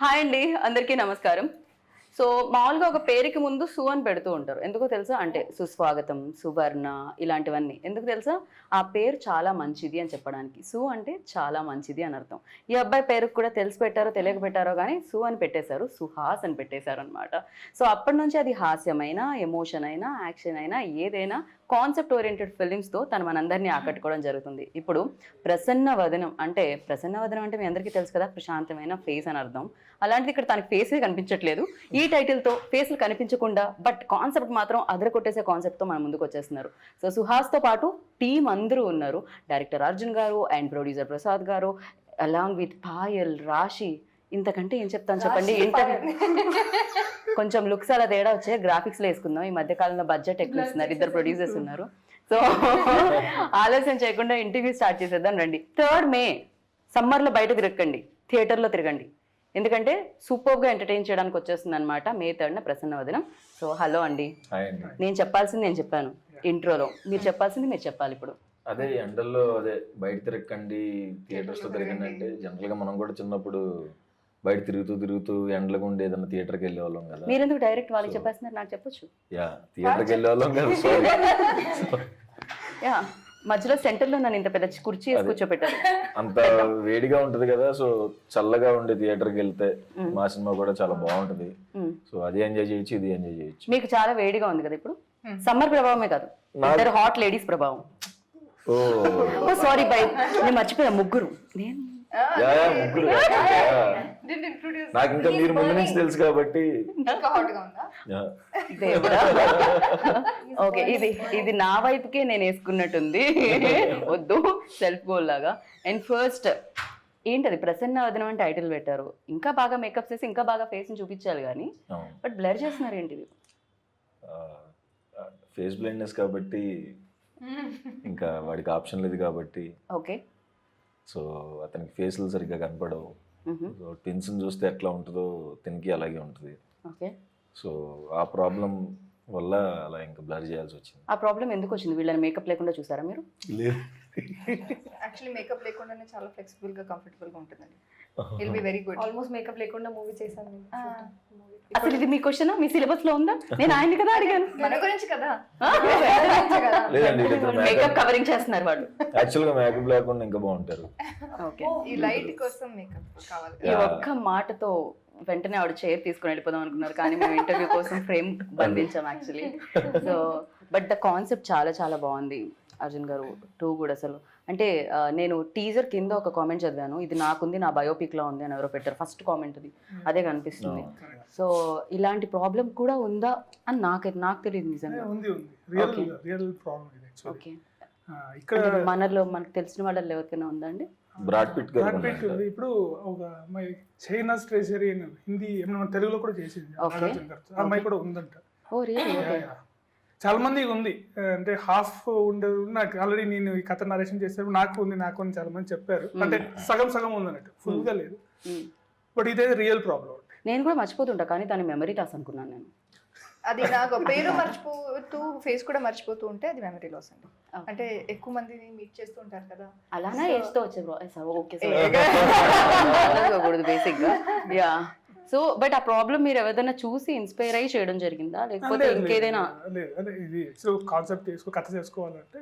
Hi అండి, అందరికీ నమస్కారం. సో మామూలుగా ఒక పేరుకి ముందు సు అని పెడుతూ ఉంటారు. ఎందుకో తెలుసా? అంటే సుస్వాగతం, సువర్ణ ఇలాంటివన్నీ. ఎందుకు తెలుసా? ఆ పేరు చాలా మంచిది అని చెప్పడానికి. సు అంటే చాలా మంచిది అని అర్థం. ఈ అబ్బాయి పేరుకు కూడా తెలిసి పెట్టారో తెలియక పెట్టారో కానీ సు అని పెట్టేశారు, సుహాస్ అని పెట్టేశారు అనమాట. సో అప్పటి నుంచి అది హాస్యమైనా, ఎమోషన్ అయినా, యాక్షన్ అయినా ఏదైనా కాన్సెప్ట్ ఓరియంటెడ్ ఫిలిమ్స్తో తను మనందరినీ ఆకట్టుకోవడం జరుగుతుంది. ఇప్పుడు ప్రసన్న వదనం అంటే మీ అందరికీ తెలుసు కదా, ప్రశాంతమైన ఫేస్ అని అర్థం. అలాంటిది ఇక్కడ తనకి ఫేసే కనిపించట్లేదు. ఈ టైటిల్తో ఫేస్లు కనిపించకుండా బట్ కాన్సెప్ట్ మాత్రం అదరకొట్టేసే కాన్సెప్ట్తో మన ముందుకు వచ్చేస్తున్నారు. సో సుహాస్తో పాటు టీం అందరూ ఉన్నారు. డైరెక్టర్ అర్జున్ గారు అండ్ ప్రొడ్యూసర్ ప్రసాద్ గారు అలాంగ్ విత్ పాయల్, రాశి. ఇంతకంటే ఏం చెప్తాను చెప్పండి. ఇంటర్వ్యూ కొంచెం లుక్స్ అలా తేడా వచ్చే గ్రాఫిక్స్లో వేసుకుందాం. ఈ మధ్య కాలంలో బడ్జెట్ ఎక్కువ ఇస్తున్నారు, ఇద్దరు ప్రొడ్యూసర్స్ ఉన్నారు. సో ఆలస్యం చేయకుండా ఇంటర్వ్యూ స్టార్ట్ చేసేద్దాం రండి. 3rd May సమ్మర్లో బయట తిరగండి, థియేటర్లో తిరగండి. ఎందుకంటే సూపర్గా ఎంటర్టైన్ చేయడానికి వచ్చేస్తుంది అనమాట. May 3rd ప్రసన్న వదనం. సో హలో అండి. నేను చెప్పాల్సింది నేను చెప్పాను ఇంట్రోలో, మీరు చెప్పాల్సింది మీరు చెప్పాలి ఇప్పుడు. అదే ఎండల్లో అదే బయట తిరగండి, థియేటర్స్ లో తిరగండి అంటే జనరల్ గా మనం కూడా చిన్నప్పుడు బయట తిరుగుతూ ఎండలకు ఉండి ఏదైనా థియేటర్కి వెళ్ళే వాళ్ళం కదా. మీరు ఎందుకు డైరెక్ట్ వాళ్ళకి చెప్పేస్తున్నారు? నాకు చెప్పొచ్చు. థియేటర్కి వెళ్ళే వాళ్ళం కదా. యా, మధ్యలో సెంటర్ లో నన్ను ఇంత పెద్ద కుర్చీ వేసి కూర్చోబెట్టారు. అంత వేడిగా ఉంటది కదా, సో చల్లగా ఉండే థియేటర్కి వెళ్తే మా సినిమా కూడా చాలా బాగుంటది. సో అది ఎంజాయ్ చేయొచ్చు, ఇది ఎంజాయ్ చేయొచ్చు. మీకు చాలా వేడిగా ఉంది కదా ఇప్పుడు. సమ్మర్ ప్రభావమే కాదు, ఇద్దరు హాట్ లేడీస్ ప్రభావం. ఓ సారీ బై, నేను మర్చిపోయా. ముగ్గురు నేను ముగ్గురు. నాకు ఇంకా మీరు ముందు నుంచి తెలుసు కాబట్టి. ఓకే, ఇది నా వైపుకే నేను వేసుకున్నట్టుంది. వద్దు, సెల్ఫ్ గోల్ లాగా. అండ్ ఫస్ట్ ఏంటది ప్రసన్న వదనం అని టైటిల్ పెట్టారు. ఇంకా బాగా మేకప్ చేసి ఇంకా బాగా ఫేస్ ని చూపించాలి కానీ బట్ బ్లర్ చేస్తున్నారు ఏంటిది? ఫేస్ బ్లైండ్నెస్ కాబట్టి ఇంకా వాడికి ఆప్షన్ లేదు కాబట్టి. ఓకే, సో అతనికి ఫేస్లు సరిగ్గా కనపడవు. ట్విన్స్ చూస్తే ఎట్లా ఉంటుందో తినికి అలాగే ఉంటుంది. ఓకే, సో ఆ ప్రాబ్లం వల్ల అలా ఇంకా బ్లర్ చేయాల్సి వచ్చింది. ఆ ప్రాబ్లం ఎందుకు వచ్చింది? వీళ్ళని మేకప్ లేకుండా చూసారా మీరు? లేదు, యాక్చువల్లీ మేకప్ లేకుండానే చాలా ఫ్లెక్సిబుల్ గా కంఫర్టబుల్ గా ఉంటుందండి. It be very good. Almost makeup లేకుండా మూవీ చేశాను నేను. అసలు ఇది మీ క్వశ్చన్ మీ సిలబస్ లో ఉందా? నేను ఆయన్ని కదా అడిగాను. మన గురించి కదా. లేదండి, మేకప్ కవరింగ్ చేస్తున్నారు వాళ్ళు. యాక్చువల్ గా మేకప్ లేకుండా ఇంకా బాగుంటారు. ఓకే, ఈ లైట్ కోసం మేకప్ కావాలి. ఈ ఒక్క మాటతో వెంటనే ఆవిడ చైర్ తీసుకుని వెళ్ళిపోదాం అనుకున్నారు, కానీ మేము ఇంటర్వ్యూ కోసం ఫ్రేమ్ బంధించాం actually. So but the concept చాలా చాలా బాగుంది అర్జున్ గారు. 2 కూడా అసలు అంటే నేను టీజర్ కింద ఒక కామెంట్ చదివాను, ఇది నాకుంది, నా బయోపిక్ లో ఉంది అని ఎవరో పెట్టారు. ఫస్ట్ కామెంట్ అది అదే కనిపిస్తుంది. సో ఇలాంటి ప్రాబ్లం కూడా ఉందా అని నాకు తెలియదు నిజంగా. ఓకే, ఇక్కడ మనలో మనకు తెలిసిన వాళ్ళలో ఎవరికైనా ఉందా అండి? బ్రాడ్ పిట్ గారు ఇప్పుడు ఒక అమ్మాయి చైనాస్ ట్రెజరీ అని హిందీ ఏమన్నా తెలుగులో కూడా చేసింది, ఆ అమ్మాయి కూడా ఉందంట. ఓ రియల్లీ? చాలా మంది ఉంది, అంటే హాఫ్ ఉండదు. నాకు ఆల్రెడీ నేను ఈ కథ నరేషన్ చేసేప్పుడు నాకు ఉంది అని చాలా మంది చెప్పారు. అంటే సగం ఉంది అన్నట్టు, ఫుల్ గా లేదు. బట్ ఇదే రియల్ ప్రాబ్లం. నేను కూడా మర్చిపోతుంటా, కానీ దాని మెమరీ లాస్ అనుకున్నాను నేను. అది నాకు పేరు మర్చిపోతూ ఫేస్ కూడా మర్చిపోతూ ఉంటే అది మెమరీ లాస్ అండి. అంటే ఎక్కువ మందిని మీట్ చేస్తూ ఉంటారు కదా, అలానే ఏజ్తో వచ్చే ఓకే బేసిక్ గా. యా, సో బట్ ఆ ప్రాబ్లం మీరు ఎవరైనా చూసి ఇన్స్పైర్ అయ్యి చేయడం జరిగిందా, లేకపోతే ఇంకేదైనా? అంటే ఇది కాన్సెప్ట్ కథ చేసుకోవాలంటే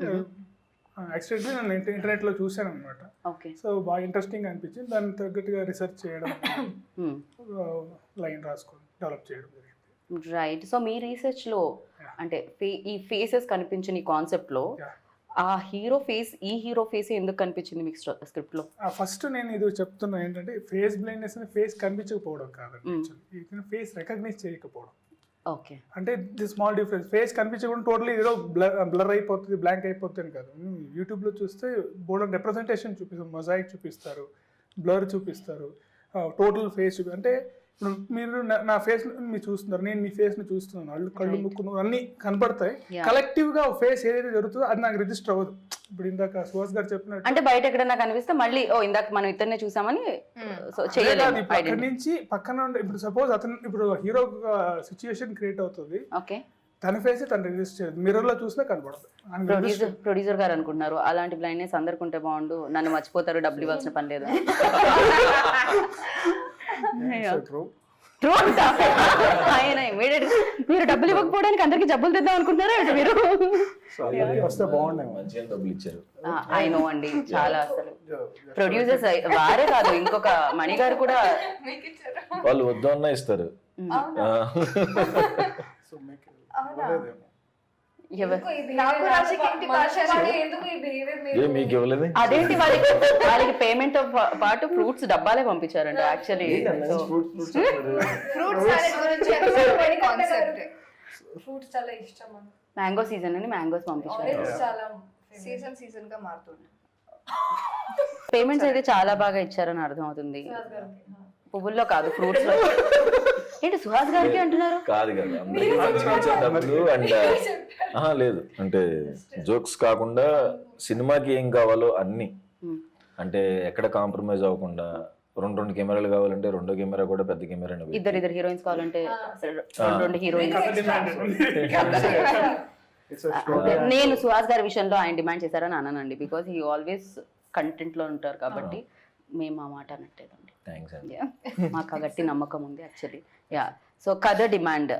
యాక్చువల్లీ నేను ఇంటర్నెట్ లో చూసాను అనమాట. ఓకే, సో బాగా ఇంట్రెస్టింగ్ అనిపించింది. దాన్ని తగ్గట్టుగా రీసెర్చ్ చేయడం, లైన్ రాసుకొని డెవలప్ చేయడం జరిగింది. రైట్. సో మీ రీసెర్చ్ లో అంటే ఈ ఫేసెస్ కనిపించిన ఈ కాన్సెప్ట్ లో ఆ హీరో ఫేస్ ఎందుకు కనిపించింది మీకు స్క్రిప్ట్ లో? ఫస్ట్ నేను ఇది చెప్తున్నా ఏంటంటే ఫేస్ బ్లైండ్నెస్ అని ఫేస్ కనిపించకపోవడం కాదండి, ఫేస్ రికగ్నైజ్ చేయకపోవడం. ఓకే, అంటే ది స్మాల్ డిఫరెన్స్. ఫేస్ కనిపించకుండా టోటలీ ఏదో బ్లర్ అయిపోతుంది, బ్లాంక్ అయిపోతుంది కాదు. యూట్యూబ్లో చూస్తే బోర్డ్ రిప్రజెంటేషన్ చూపిస్తారు, మొజాయిక్ చూపిస్తారు, బ్లర్ చూపిస్తారు, టోటల్ ఫేస్ అంటే ఇప్పుడు మీరు నా ఫేస్ మీరు చూస్తున్నారు, నేను మీ ఫేస్ ని చూస్తున్నాను, కళ్ళు ముక్కు అన్ని కనపడతాయి. కలెక్టివ్ గా ఫేస్ ఏదైతే జరుగుతుందో అది నాకు రిజిస్టర్ అవ్వదు. ఇప్పుడు ఇందాక సుహాస్ గారు చెప్పినట్టు అంటే బయట ఎక్కడన్నా కనిపిస్తే మళ్ళీ ఇందాక మనం ఇద్దరినే చూసామని చేయలేదు. అక్కడి నుంచి పక్కన ఇప్పుడు సపోజ్ అతను ఇప్పుడు హీరో సిచ్యుయేషన్ క్రియేట్ అవుతుంది, తన ఫేస్ తను రిజిస్టర్ చేయదు, మిర్రర్ లో చూసినా కనపడదు. ప్రొడ్యూసర్ గారు అనుకుంటున్నారు అలాంటి బ్లైండ్నెస్ అందరికి ఉంటే బాగుండు, నన్ను మర్చిపోతారు, డబ్బులు ఇవ్వాల్సిన పని లేదు. ట్రూ. ట్రూ అంట ఆయన immediate గా, మీరు డబ్బులు ఇవ్వకపోవడానికి అందరికి జబ్బులు తెద్దాం అనుకుంటున్నారా ఏంటి మీరు? సో అందరికీ వస్తే బాగుండేమో. మంచిగా డబ్బులు ఇచ్చారు. ఐ నో అండి, చాలా అసలు ప్రొడ్యూసర్స్ వారే కాదు, ఇంకొక మణి గారు కూడా వాళ్ళు వద్దు అన్నా ఇస్తారు. సో మీకు అవునా? ఇవ్వలేదేమో. నాకు రాశికి ఏంటి పార్షాలిటీ? మీకు ఇవ్వలేదు. అదేంటి వాళ్ళకి పేమెంట్ తో పాటు ఫ్రూట్స్ డబ్బాలే పంపించారండి యాక్చువల్లీ. ఫ్రూట్ సాలెడ్ గురించి కాన్సెప్ట్. ఫ్రూట్స్ చాలా ఇష్టం అన్న. మ్యాంగో సీజన్ అని మ్యాంగోస్ పంపించారు. ఆరెంజ్ చాలా సీజన్ గా మారుతుంది. పేమెంట్స్ అయితే చాలా బాగా ఇచ్చారని అర్థం అవుతుంది. సుహాస్ గారికి. పువ్వుల్లో కాదు, ఫ్రూట్స్ లో. ఏంటి సుహాస్ గారికి అంటున్నారు? కాదు కదా, అందరికీ మంచిగా ఇచ్చారు డబ్బులు. అండ్ లేదు అంటే జోక్స్ కాకుండా సినిమాకి ఏం కావాలో అన్ని, అంటే ఎక్కడ కాంప్రమైజ్ అవ్వకుండా, రెండు కెమెరాలు కావాలంటే రెండో కెమెరా కూడా పెద్ద కెమెరా. ఇద్దరు హీరోయిన్స్ కావాలంటే రెండు హీరోయిన్స్. నేను సుహాస్ గారి విషయంలో ఆయన డిమాండ్ చేశారని అన్నానండి, బికాస్ హీ ఆల్వేస్ కంటెంట్ లో ఉంటారు కాబట్టి మేము ఆ మాట అనట్లేదండి. థ్యాంక్స్ అండి. మాకు ఆ గట్టి నమ్మకం ఉంది యాక్చువల్లీ. యా, సో కథ డిమాండ్,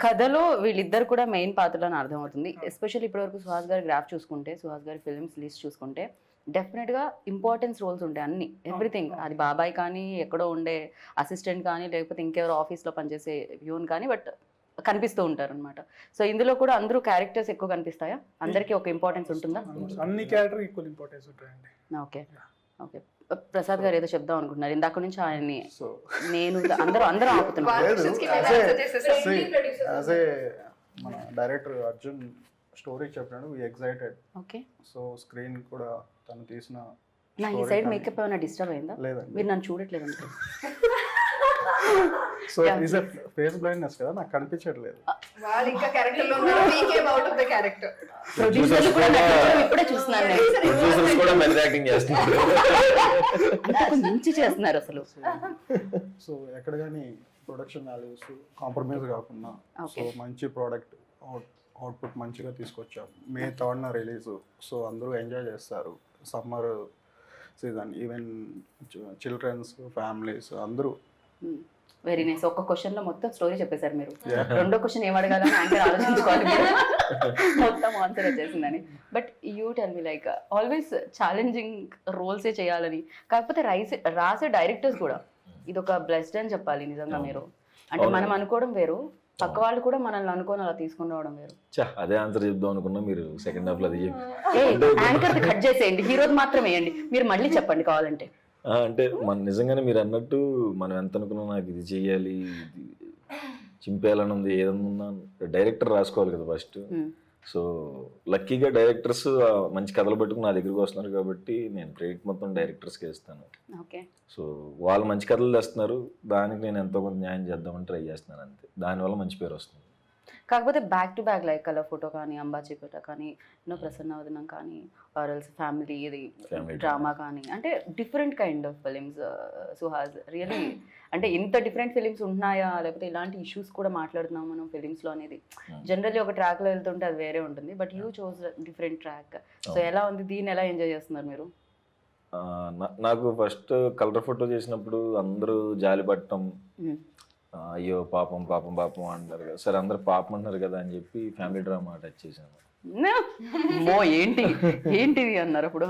కథలో వీళ్ళిద్దరు కూడా మెయిన్ పాత్రలని అర్థమవుతుంది. ఎస్పెషల్లీ ఇప్పటివరకు సుహాస్ గారి గ్రాఫ్ చూసుకుంటే, సుహాస్ గారి ఫిల్మ్స్ లిస్ట్ చూసుకుంటే డెఫినెట్గా ఇంపార్టెన్స్ రోల్స్ ఉంటాయి అన్ని, ఎవ్రీథింగ్. అది బాబాయ్ కానీ, ఎక్కడో ఉండే అసిస్టెంట్ కానీ, లేకపోతే ఇంకెవరో ఆఫీస్లో పనిచేసే వ్యూన్ కానీ, బట్ కనిపిస్తూ ఉంటారు అనమాట. సో ఇందులో కూడా అందరూ క్యారెక్టర్స్ ఎక్కువ కనిపిస్తాయా? అందరికీ ఒక ఇంపార్టెన్స్ ఉంటుందా? అన్ని క్యారెక్టర్ ఈక్వల్ ఇంపార్టెన్స్ ఉంటాయండి. Okay okay. ప్రసాద్ గారు ఏదో చెప్దాం అనుకుంటున్నారు ఇందాక నుంచి ఆయన్ని. సో నేను అందరూ ఆపుతున్నారు. యాజ్ ఏ మన డైరెక్టర్ అర్జున్ స్టోరీ చెప్పినాడు, వి ఎక్సైటెడ్. ఓకే, సో స్క్రీన్ కూడా తను తీసిన నా ఈ సైడ్ మేకప్ ఏమైనా డిస్టర్బ్ అయిందా? లేదండి. మీరు నన్ను చూడట్లేదు అనుకో. సో ఈజ్ ఫేస్ బ్లైండ్నెస్ కదా, నాకు కనిపించట్లేదు. వాళ్ళు ఇంకా క్యారెక్టర్ లో ఉన్నారు, we came out of the character. ప్రొడ్యూసర్లు కూడా నటించడం ఇప్పుడే చూస్తున్నాను నేను. ప్రొడ్యూసర్స్ కూడా మెల్ యాక్టింగ్ చేస్తున్నారు. అంతకు మించి చేస్తున్నారు అసలు. సో ఎక్కడ కానీ ప్రొడక్షన్ వాల్యూస్ కాంప్రమైజ్ కాకుండా, సో మంచి ప్రోడక్ట్ అవుట్పుట్ మంచిగా తీసుకొచ్చాం. May 3rd రిలీజ్, సో అందరూ ఎంజాయ్ చేస్తారు. Summer season, even childrens, families అందరూ. Very nice. ఒక్క క్వశ్చన్ లో మొత్తం స్టోరీ చెప్పేశారు మీరు. రెండో క్వశ్చన్ ఏం అడగాలని యాంకర్ ఆలోచించుకోవాలి మీరు. మొత్తం ఆన్సర్ వచ్చేసిందని. But you tell me, like always challenging రోల్సే చేయాలని, కాకపోతే రాసే డైరెక్టర్స్ కూడా ఇది ఒక బ్లెస్డ్ అని చెప్పాలి నిజంగా. మీరు అంటే మనం అనుకోవడం వేరు, పక్క వాళ్ళు కూడా మనల్ని అనుకోని అలా తీసుకుని రావడం వేరు. అదే ఆన్సర్ చెప్దాం అనుకున్నా, మీరు సెకండ్ హాఫ్ లో అది చెప్పి యాంకర్ కట్ చేసేయండి, హీరోది మాత్రం వేయండి. మీరు మళ్ళీ చెప్పండి కావాలంటే. అంటే మన నిజంగానే మీరు అన్నట్టు మనం ఎంత అనుకున్నా, నాకు ఇది చెయ్యాలి, ఇది చింపేయాలని ఉంది, ఏదన్నా డైరెక్టర్ రాసుకోవాలి కదా ఫస్ట్. సో లక్కీగా డైరెక్టర్స్ మంచి కథలు పట్టుకుని నా దగ్గరికి వస్తున్నారు కాబట్టి నేను క్రెడిట్ మొత్తం డైరెక్టర్స్కి ఇస్తాను. ఓకే, సో వాళ్ళు మంచి కథలు తెస్తున్నారు, దానికి నేను ఎంతో కొంత న్యాయం చేద్దామని ట్రై చేస్తున్నాను అంతే. దానివల్ల మంచి పేరు వస్తుంది. కాకపోతే back to back like colour photo కానీ, అంబాజీపేట కానీ, ప్రసన్నవదనం కానీ, ఆర్ఎల్స్ ఫ్యామిలీ ఇది డ్రామా కానీ, అంటే different kind of films Suhas. Really అంటే ఇంత డిఫరెంట్ ఫిలిమ్స్ ఉంటున్నాయా, లేకపోతే ఇలాంటి ఇష్యూస్ కూడా మాట్లాడుతున్నాం మనం ఫిలిమ్స్లో అనేది. జనరల్లీ ఒక ట్రాక్లో వెళ్తుంటే అది వేరే ఉంటుంది, but you chose different track. So ఎలా ఉంది, దీన్ని ఎలా ఎంజాయ్ చేస్తున్నారు మీరు? నాకు ఫస్ట్ కలర్ ఫోటో చేసినప్పుడు అందరూ జాలి పట్టడం, అయ్యో పాపం పాపం పాపం అంటారు కదా, సరే అందరు పాపం అంటారు కదా అని చెప్పి ఫ్యామిలీ డ్రామా టచ్ చేశాను. ఏంటిది అన్నారు అప్పుడు.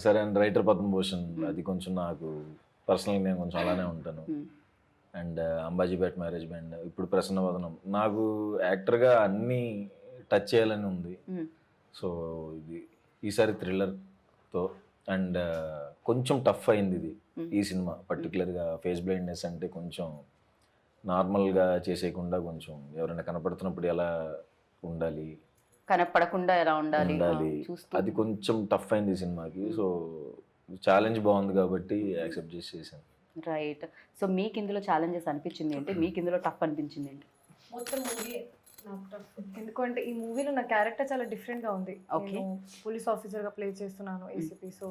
సరే అండ్ రైటర్ పద్మభూషణ్, అది కొంచెం నాకు పర్సనల్గా నేను కొంచెం అలానే ఉంటాను. అండ్ అంబాజీపేట మ్యారేజ్ బ్యాండ్, ఇప్పుడు ప్రసన్నవదనం. నాకు యాక్టర్గా అన్నీ టచ్ చేయాలని ఉంది. సో ఇది ఈసారి థ్రిల్లర్తో అండ్ కొంచెం టఫ్ అయింది ఇది ఈ సినిమా. పర్టికులర్గా ఫేస్ బ్లైండ్నెస్ అంటే కొంచెం నార్మల్గా చేసేయకుండా కొంచెం ఎవరైనా కనపడుతున్నప్పుడు ఎలా ఉండాలి, కనపడకుండా ఎలా ఉండాలి, అది కొంచెం టఫ్ అయింది ఈ సినిమాకి. సో ఛాలెంజ్ బాగుంది కాబట్టి యాక్సెప్ట్ చేసాను. రైట్. సో మీకు ఇందులో ఛాలెంజెస్ అనిపించింది ఏంటి, మీకు ఇందులో టఫ్ అనిపించింది ఏంటి? మొత్తం మూవీ నాకు టఫ్, ఎందుకంటే ఈ మూవీలో నా క్యారెక్టర్ చాలా డిఫరెంట్గా ఉంది. నేను పోలీస్ ఆఫీసర్గా ప్లే చేస్తున్నాను, ఏసీపీ. సో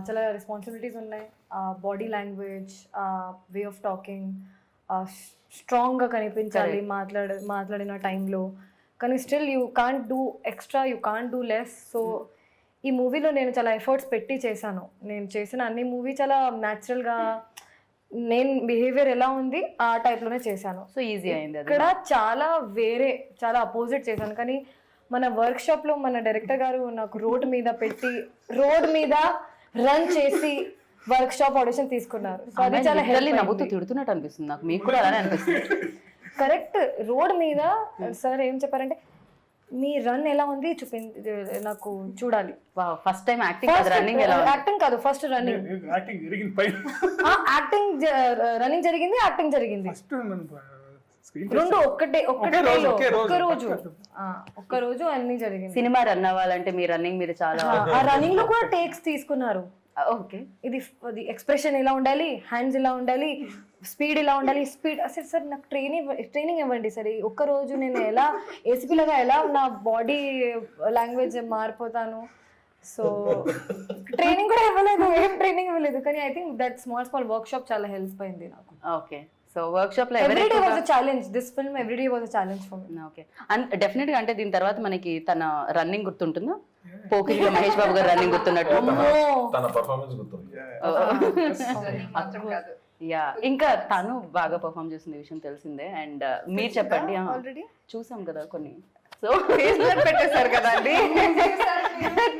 చాలా రెస్పాన్సిబిలిటీస్ ఉన్నాయి. Body language, way of talking స్ట్రాంగ్గా కనిపించాలి మాట్లాడిన టైంలో. కానీ still you can't do extra, you can't do less. So ఈ మూవీలో నేను చాలా ఎఫర్ట్స్ పెట్టి చేశాను. నేను చేసిన అన్ని మూవీ చాలా న్యాచురల్గా నేను బిహేవియర్ ఎలా ఉంది ఆ టైప్లోనే చేశాను. సో ఈజీ అయింది అది. ఇక్కడ చాలా చాలా అపోజిట్ చేశాను. కానీ మన వర్క్ షాప్ లో మన డైరెక్టర్ గారు నాకు రోడ్ మీద రన్ చేసి వర్క్ షాప్ ఆడిషన్ తీసుకున్నారు. సో అది చాలా నవ్వుతూ తిడుతున్నట్టు అనిపిస్తుంది నాకు, మీకు కూడా అలానే అనిపిస్తుంది. కరెక్ట్. రోడ్ మీద సార్ ఏం చెప్పారంటే మీ రన్ ఎలా ఉంది నాకు చూడాలి. ఫస్ట్ టైం యాక్టింగ్ రన్నింగ్ ఎలా యాక్టింగ్ కాదు, ఫస్ట్ రన్నింగ్. యాక్టింగ్ జరిగింది పైన, రన్నింగ్ జరిగింది, యాక్టింగ్ జరిగింది, ఫస్ట్ రెండు ఒక్క రోజు అన్ని జరిగింది. సినిమా రన్ అవ్వాలంటే మీ రన్నింగ్ మీద చాలా, ఆ రన్నింగ్ లో కూడా టేక్స్ తీసుకున్నారు. ఓకే, ఇది ఎక్స్ప్రెషన్ ఎలా ఉండాలి, హ్యాండ్స్ ఎలా ఉండాలి, స్పీడ్ ఎలా ఉండాలి. స్పీడ్ అసలు సార్ నాకు ట్రైనింగ్ ఇవ్వండి సార్. ఒక్క రోజు నేను ఎలా ఏసీపీ లాగా ఎలా నా బాడీ లాంగ్వేజ్ మారిపోతాను. సో ట్రైనింగ్ కూడా ఇవ్వలేదు, ఏం ట్రైనింగ్ ఇవ్వలేదు. కానీ I think that small work shop చాలా హెల్ప్ అయింది నాకు. ఓకే, సో వర్క్ షాప్ లో everyday was a challenge. This film everyday was a challenge for me. Okay, and definite గా అంటే దీని తర్వాత మనకి తన రన్నింగ్ గుర్తుంటుందా? పోకిరిలో మహేష్ బాబు గారు రన్నింగ్ గుర్తున్నట్టు తన పర్ఫార్మెన్స్ గుర్తుంది. మాత్రం కాదు. యా, ఇంకా తను బాగా పర్ఫామ్ చేసిన విషయం తెలిసిందే. అండ్ మీరు చెప్పండి. ఆల్రెడీ చూసాం కదా కొన్ని, సో పెట్టేశారు కదా అండి,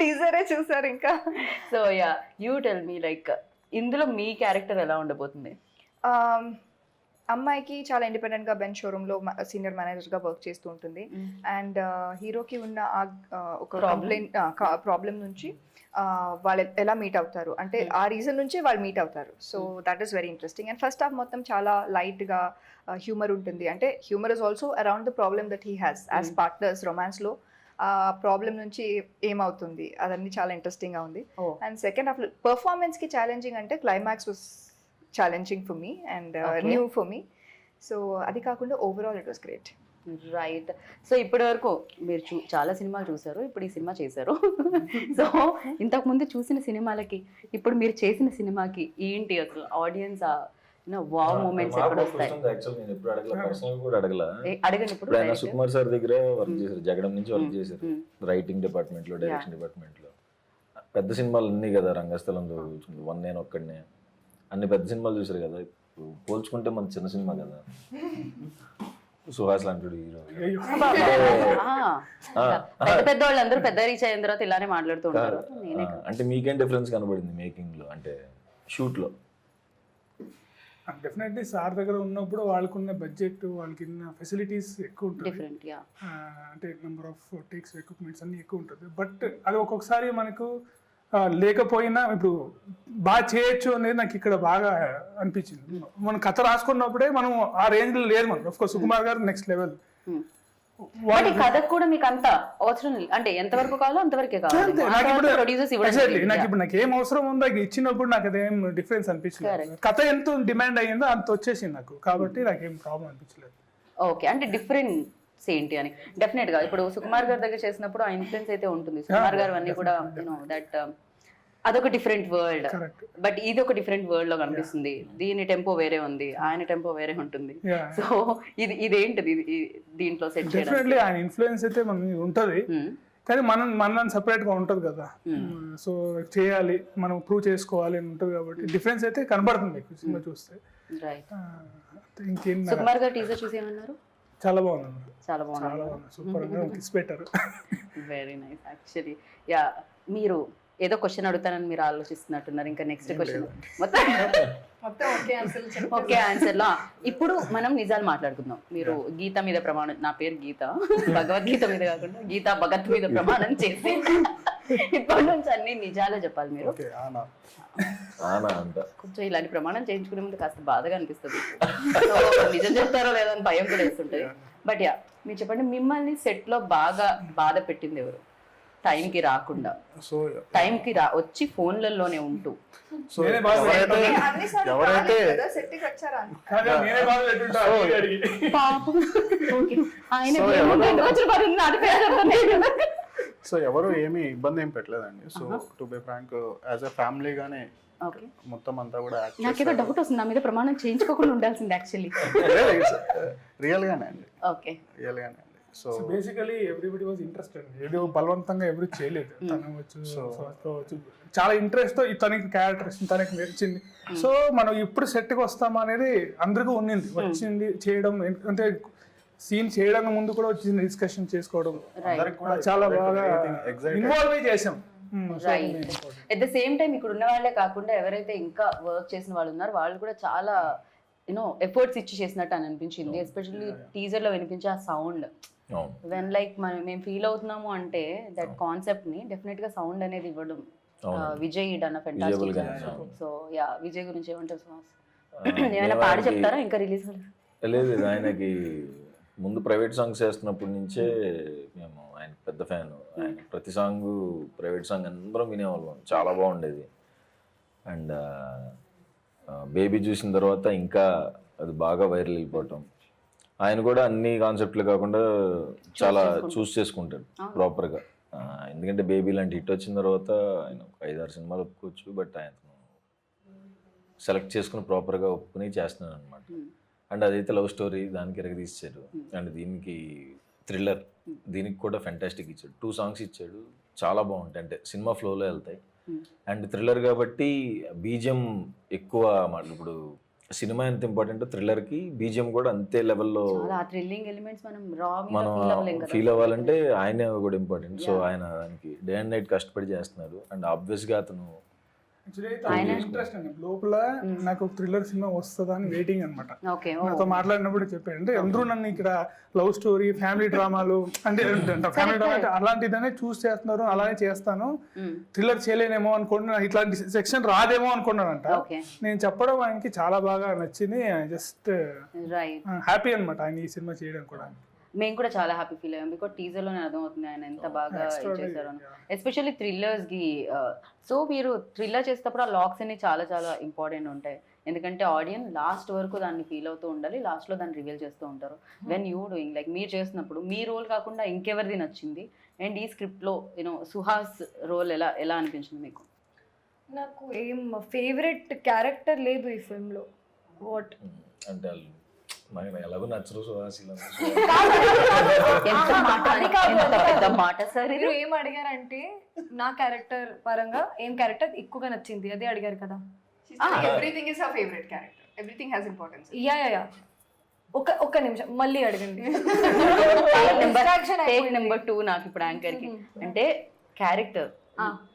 టీజరే చూసారు ఇంకా. So yeah, you tell me like ఇందులో మీ క్యారెక్టర్ ఎలా ఉండబోతుంది? అమ్మాయికి చాలా ఇండిపెండెంట్ గా బెంచ్ షోరూమ్ లో సీనియర్ మేనేజర్ గా వర్క్ చేస్తూ ఉంటుంది. అండ్ హీరోకి ఉన్న ఒక ప్రాబ్లం నుంచి వాళ్ళు ఎలా మీట్ అవుతారు అంటే ఆ రీజన్ నుంచి వాళ్ళు మీట్ అవుతారు. So that is very interesting. And first half మొత్తం చాలా లైట్ గా హ్యూమర్ ఉంటుంది. అంటే humour is also around the problem that he has as partners romance లో. ఆ ప్రాబ్లం నుంచి ఏమవుతుంది అదన్నీ చాలా ఇంట్రెస్టింగ్ గా ఉంది. అండ్ సెకండ్ హాఫ్ పర్ఫార్మెన్స్ కి ఛాలెంజింగ్ అంటే climax was challenging for me and new for me. So అది కాకుండా overall it was great. Right. So ఇప్పటి వరకు మీరు చాలా సినిమాలు చూసారు, ఇప్పుడు ఈ సినిమా చేశారు. సో ఇంతకు ముందు చూసిన సినిమాలకి ఇప్పుడు మీరు చేసిన సినిమాకి ఏంటి అసలు ఆడియన్స్ వావ్ మూమెంట్స్ ఎక్కడ వస్తాయి? యాక్చువల్లీ నేను ఎప్పుడు అడగల, పర్సనల్ కూడా అడగల. అడగండి. ఇప్పుడు ఆయన సుకుమార్ సార్ దగ్గర వర్క్ చేశారు, జగడం నుంచి వర్క్ చేశారు, రైటింగ్ డిపార్ట్మెంట్ లో, డైరెక్షన్ డిపార్ట్మెంట్ లో. పెద్ద సినిమాలు అన్నీ కదా, రంగస్థలంతో వన్ నేను ఒక్కడనే అన్ని పెద్ద సినిమాలు చూసారు కదా. పోల్చుకుంటే మన చిన్న సినిమా కదా సుహాస్ లాంటి హీరో. పెద్ద వాళ్ళందరూ పెద్ద రీచ్ అయిన తర్వాత ఇలానే మాట్లాడుతూ ఉంటారు. అంటే మీకేం డిఫరెన్స్ కనబడింది మేకింగ్ లో, అంటే షూట్ లో? డెఫినెట్లీ సార్ దగ్గర ఉన్నప్పుడు వాళ్ళకున్న బడ్జెట్, వాళ్ళకి ఉన్న ఫెసిలిటీస్ ఎక్కువ ఉంటుంది. అంటే నెంబర్ ఆఫ్ టేక్స్, ఎక్విప్మెంట్స్ అన్ని ఎక్కువ ఉంటుంది. బట్ అది ఒక్కొక్కసారి మనకు లేకపోయినా ఇప్పుడు బాగా చేయొచ్చు అనేది నాకు ఇక్కడ బాగా అనిపించింది. మనం కథ రాసుకున్నప్పుడే మనం ఆ రేంజ్ లో లేదు. మనం ఆఫ్ కోర్స్ సుకుమార్ గారు నెక్స్ట్ లెవెల్. కథకు కూడా మీకు అంత అవసరం అంటే ఎంతవరకు కావాలో అంతవరకే కావాలి. నాకు ఏం అవసరం ఉందో ఇచ్చినప్పుడు నాకు అదేం డిఫరెన్స్ అనిపించలేదు. కథ ఎంత డిమాండ్ అయ్యిందో అంత వచ్చేసింది నాకు, కాబట్టి నాకేం ప్రాబ్లం అనిపించలేదు. ఓకే, అంటే డిఫరెంట్ ఏంటి అని డెఫినెట్ గా ఇప్పుడు సుకుమార్ గారి దగ్గర చేసినప్పుడు ఆ ఇన్ఫ్లుయెన్స్ అయితే ఉంటుంది. సుకుమార్ గారు అన్ని కూడా దట్ అదొక డిఫరెంట్ వరల్డ్, బట్ ఇది ఒక డిఫరెంట్ వరల్డ్ లో కనిపిస్తుంది. దీని టెంపో వేరే ఉంది, ఆయన టెంపో వేరే ఉంటుంది. సో ఇదేంటిది దీంట్లో సెట్ డెఫినెట్లీ ఆయన ఇన్ఫ్లుయెన్స్ అయితే మనకి ఉంటది, కానీ మనం సపరేట్ గా ఉంటది కదా. సో చేయాలి, మనం ప్రూవ్ చేసుకోవాలి అని ఉంటది, కాబట్టి డిఫరెన్స్ అయితే కనబడుతుంది సినిమా చూస్తే. ఇంకేం సుకుమార్ గారు టీజర్ చూసి ఏమన్నారు? చాలా బాగుంది, చాలా బాగుంది, సూపర్ గా కిస్ పెట్టారు. Very nice. యాక్చువల్లీ యా, మీరు ఏదో క్వశ్చన్ అడుగుతానని మీరు ఆలోచిస్తున్నట్టున్నారు. ఇంకా నెక్స్ట్ క్వశ్చన్ మొత్తం ఓకే ఆన్సర్ లో. ఇప్పుడు మనం నిజాలు మాట్లాడుకుందాం. మీరు గీత మీద ప్రమాణం, నా పేరు గీత, భగవద్గీత మీద కాకుండా గీతా భగత్ మీద ప్రమాణం చేసి ఇప్పటి నుంచి అన్ని నిజాలే చెప్పాలి మీరు. కొంచెం ఇలాంటి ప్రమాణం చేయించుకునే ముందు కాస్త బాధగా అనిపిస్తుంది, నిజం చెప్తారో లేదో అని భయం కూడా వేస్తుంటది. బట్ యా, మీరు చెప్పండి, మిమ్మల్ని సెట్ లో బాగా బాధ పెట్టింది ఎవరు? టైంకి రాకుండా, టైంకి వచ్చి ఫోన్లలోనే ఉంటూ సో ఎవరు ఏమి ఇబ్బంది ఏం పెట్టలేదండి. So to be frank, as a family గానే మొత్తం అంతా కూడా నాకేదో డౌట్ వస్తుంది, నా మీద ప్రమాణం చేయించుకోకుండా ఉండాల్సింది యాక్చువల్లీ. రియల్ గానే అండి, ఓకే, రియల్ గానే అండి. So basically everybody was interested. ఏదో బలవంతంగా ఎవరు చేయలేదు. తను వచ్చు చాలా ఇంట్రెస్ట్ తో తనకి క్యారెక్టర్ తనకి నచ్చింది. సో మనం ఇప్పుడు సెట్కి వస్తామా అనేది అందరికీ ఉన్నింది, వచ్చింది చేయడం. అంటే సీన్ చేయడానికి ముందు కూడా వచ్చింది డిస్కషన్ చేసుకోవడం, చాలా బాగా ఇన్వాల్వ్ చేసాం. ఎట్ ద సేమ్ టైం ఇక్కడ ఉన్న వాళ్ళే కాకుండా ఎవరైతే ఇంకా వర్క్ చేసిన వాళ్ళు ఉన్నారో వాళ్ళు కూడా చాలా ఎఫర్ట్స్ ఇచ్చి చేసినట్టు అని అనిపించింది. ఎస్పెషల్లీ టీజర్ లో వినిపించే ఆ సౌండ్, వెన్ లైక్ మేము ఫీల్ అవుతున్నాము అంటే దట్ కాన్సెప్ట్ ని డెఫినెట్ గా సౌండ్ అనేది ఇవ్వడం Vijay done fantastic. So yeah, Vijay గురించి ఏమంటారు సుహాస్? ఏమైనా పాడి చెప్తారా? ఇంకా రిలీజ్ లేదు, ఆయనకి ముందు ప్రైవేట్ సాంగ్స్ చేస్తున్నప్పటి నుంచే మేము ఆయన పెద్ద ఫ్యాన్. ఆయన ప్రతి సాంగ్ ప్రైవేట్ సాంగ్ అందరం వినేవాళ్ళం, చాలా బాగుండేది. అండ్ బేబీ చూసిన తర్వాత ఇంకా అది బాగా వైరల్ అయిపోవటం. ఆయన కూడా అన్ని కాన్సెప్ట్లు కాకుండా చాలా చూస్ చేసుకుంటాడు ప్రాపర్గా. ఎందుకంటే బేబీ లాంటి హిట్ వచ్చిన తర్వాత ఆయన 5-6 సినిమాలు ఒప్పుకోవచ్చు, బట్ ఆయన సెలెక్ట్ చేసుకుని ప్రాపర్గా ఒప్పుకుని చేస్తున్నాడు అనమాట. అండ్ అదైతే లవ్ స్టోరీ, దానికి ఎరగదీశాడు. అండ్ దీనికి థ్రిల్లర్, దీనికి కూడా ఫెంటాస్టిక్ ఇచ్చాడు. 2 సాంగ్స్ ఇచ్చాడు, చాలా బాగుంటాయి. అంటే సినిమా ఫ్లోలో వెళ్తాయి. అండ్ థ్రిల్లర్ కాబట్టి బీజిఎం ఎక్కువ. ఇప్పుడు సినిమా ఎంత ఇంపార్టెంట్, థ్రిల్లర్కి బీజిఎం కూడా అంతే లెవెల్లో మనం ఫీల్ అవ్వాలంటే ఆయనే కూడా ఇంపార్టెంట్. సో ఆయన దానికి డే అండ్ నైట్ కష్టపడి చేస్తున్నారు. అండ్ ఆబ్వియస్గా అతను ఇంట్రెస్ట్ అండి లోపల. నాకు థ్రిల్లర్ సినిమా వస్తుందా అని వెయిటింగ్ అనమాట. నాతో మాట్లాడినప్పుడు చెప్పాడు, అంటే అందరూ నన్ను ఇక్కడ లవ్ స్టోరీ, ఫ్యామిలీ డ్రామాలు అంటే ఫ్యామిలీ డ్రామా అలాంటిదనే చూస్ చేస్తున్నారు, అలానే చేస్తాను, థ్రిల్లర్ చేయలేనేమో అనుకున్నా, ఇట్లాంటి సెక్షన్ రాదేమో అనుకున్నానంట. నేను చెప్పడం ఆయనకి చాలా బాగా నచ్చింది. జస్ట్ హ్యాపీ అనమాట ఆయన ఈ సినిమా చేయడం కూడా. మేము కూడా చాలా హ్యాపీ ఫీల్ అయ్యాం, బికాజ్ టీజర్లోనే అర్థమవుతుంది ఆయన ఎంత బాగా చేశారు. ఎస్పెషల్లీ థ్రిల్లర్స్కి. సో మీరు థ్రిల్లర్ చేసేటప్పుడు ఆ లాక్స్ అన్ని చాలా చాలా ఇంపార్టెంట్ ఉంటాయి. ఎందుకంటే ఆడియన్స్ లాస్ట్ వరకు దాన్ని ఫీల్ అవుతూ ఉండాలి, లాస్ట్లో దాన్ని రివీల్ చేస్తూ ఉంటారు. వెన్ యూ డూయింగ్ లైక్ మీరు చేసినప్పుడు మీ రోల్ కాకుండా ఇంకెవరిది నచ్చింది? అండ్ ఈ స్క్రిప్ట్లో సుహాస్ రోల్ ఎలా అనిపించింది మీకు? నాకు ఏం ఫేవరెట్ క్యారెక్టర్ లేదు ఈ ఫిల్మ్లో. వాట్ అంటే ఎలాగో నచ్చరు సుహాస్. మీరు ఏం అడిగారంటే నా క్యారెక్టర్ పరంగా ఏం క్యారెక్టర్ ఎక్కువగా నచ్చింది అదే అడిగారు కదా. Everything is her favourite character, everything has importance. Yeah ఒక్క నిమిషం మళ్ళీ అడగండి. నెంబర్ 2 నాకు ఇప్పుడు యాంకర్ కి అంటే క్యారెక్టర్,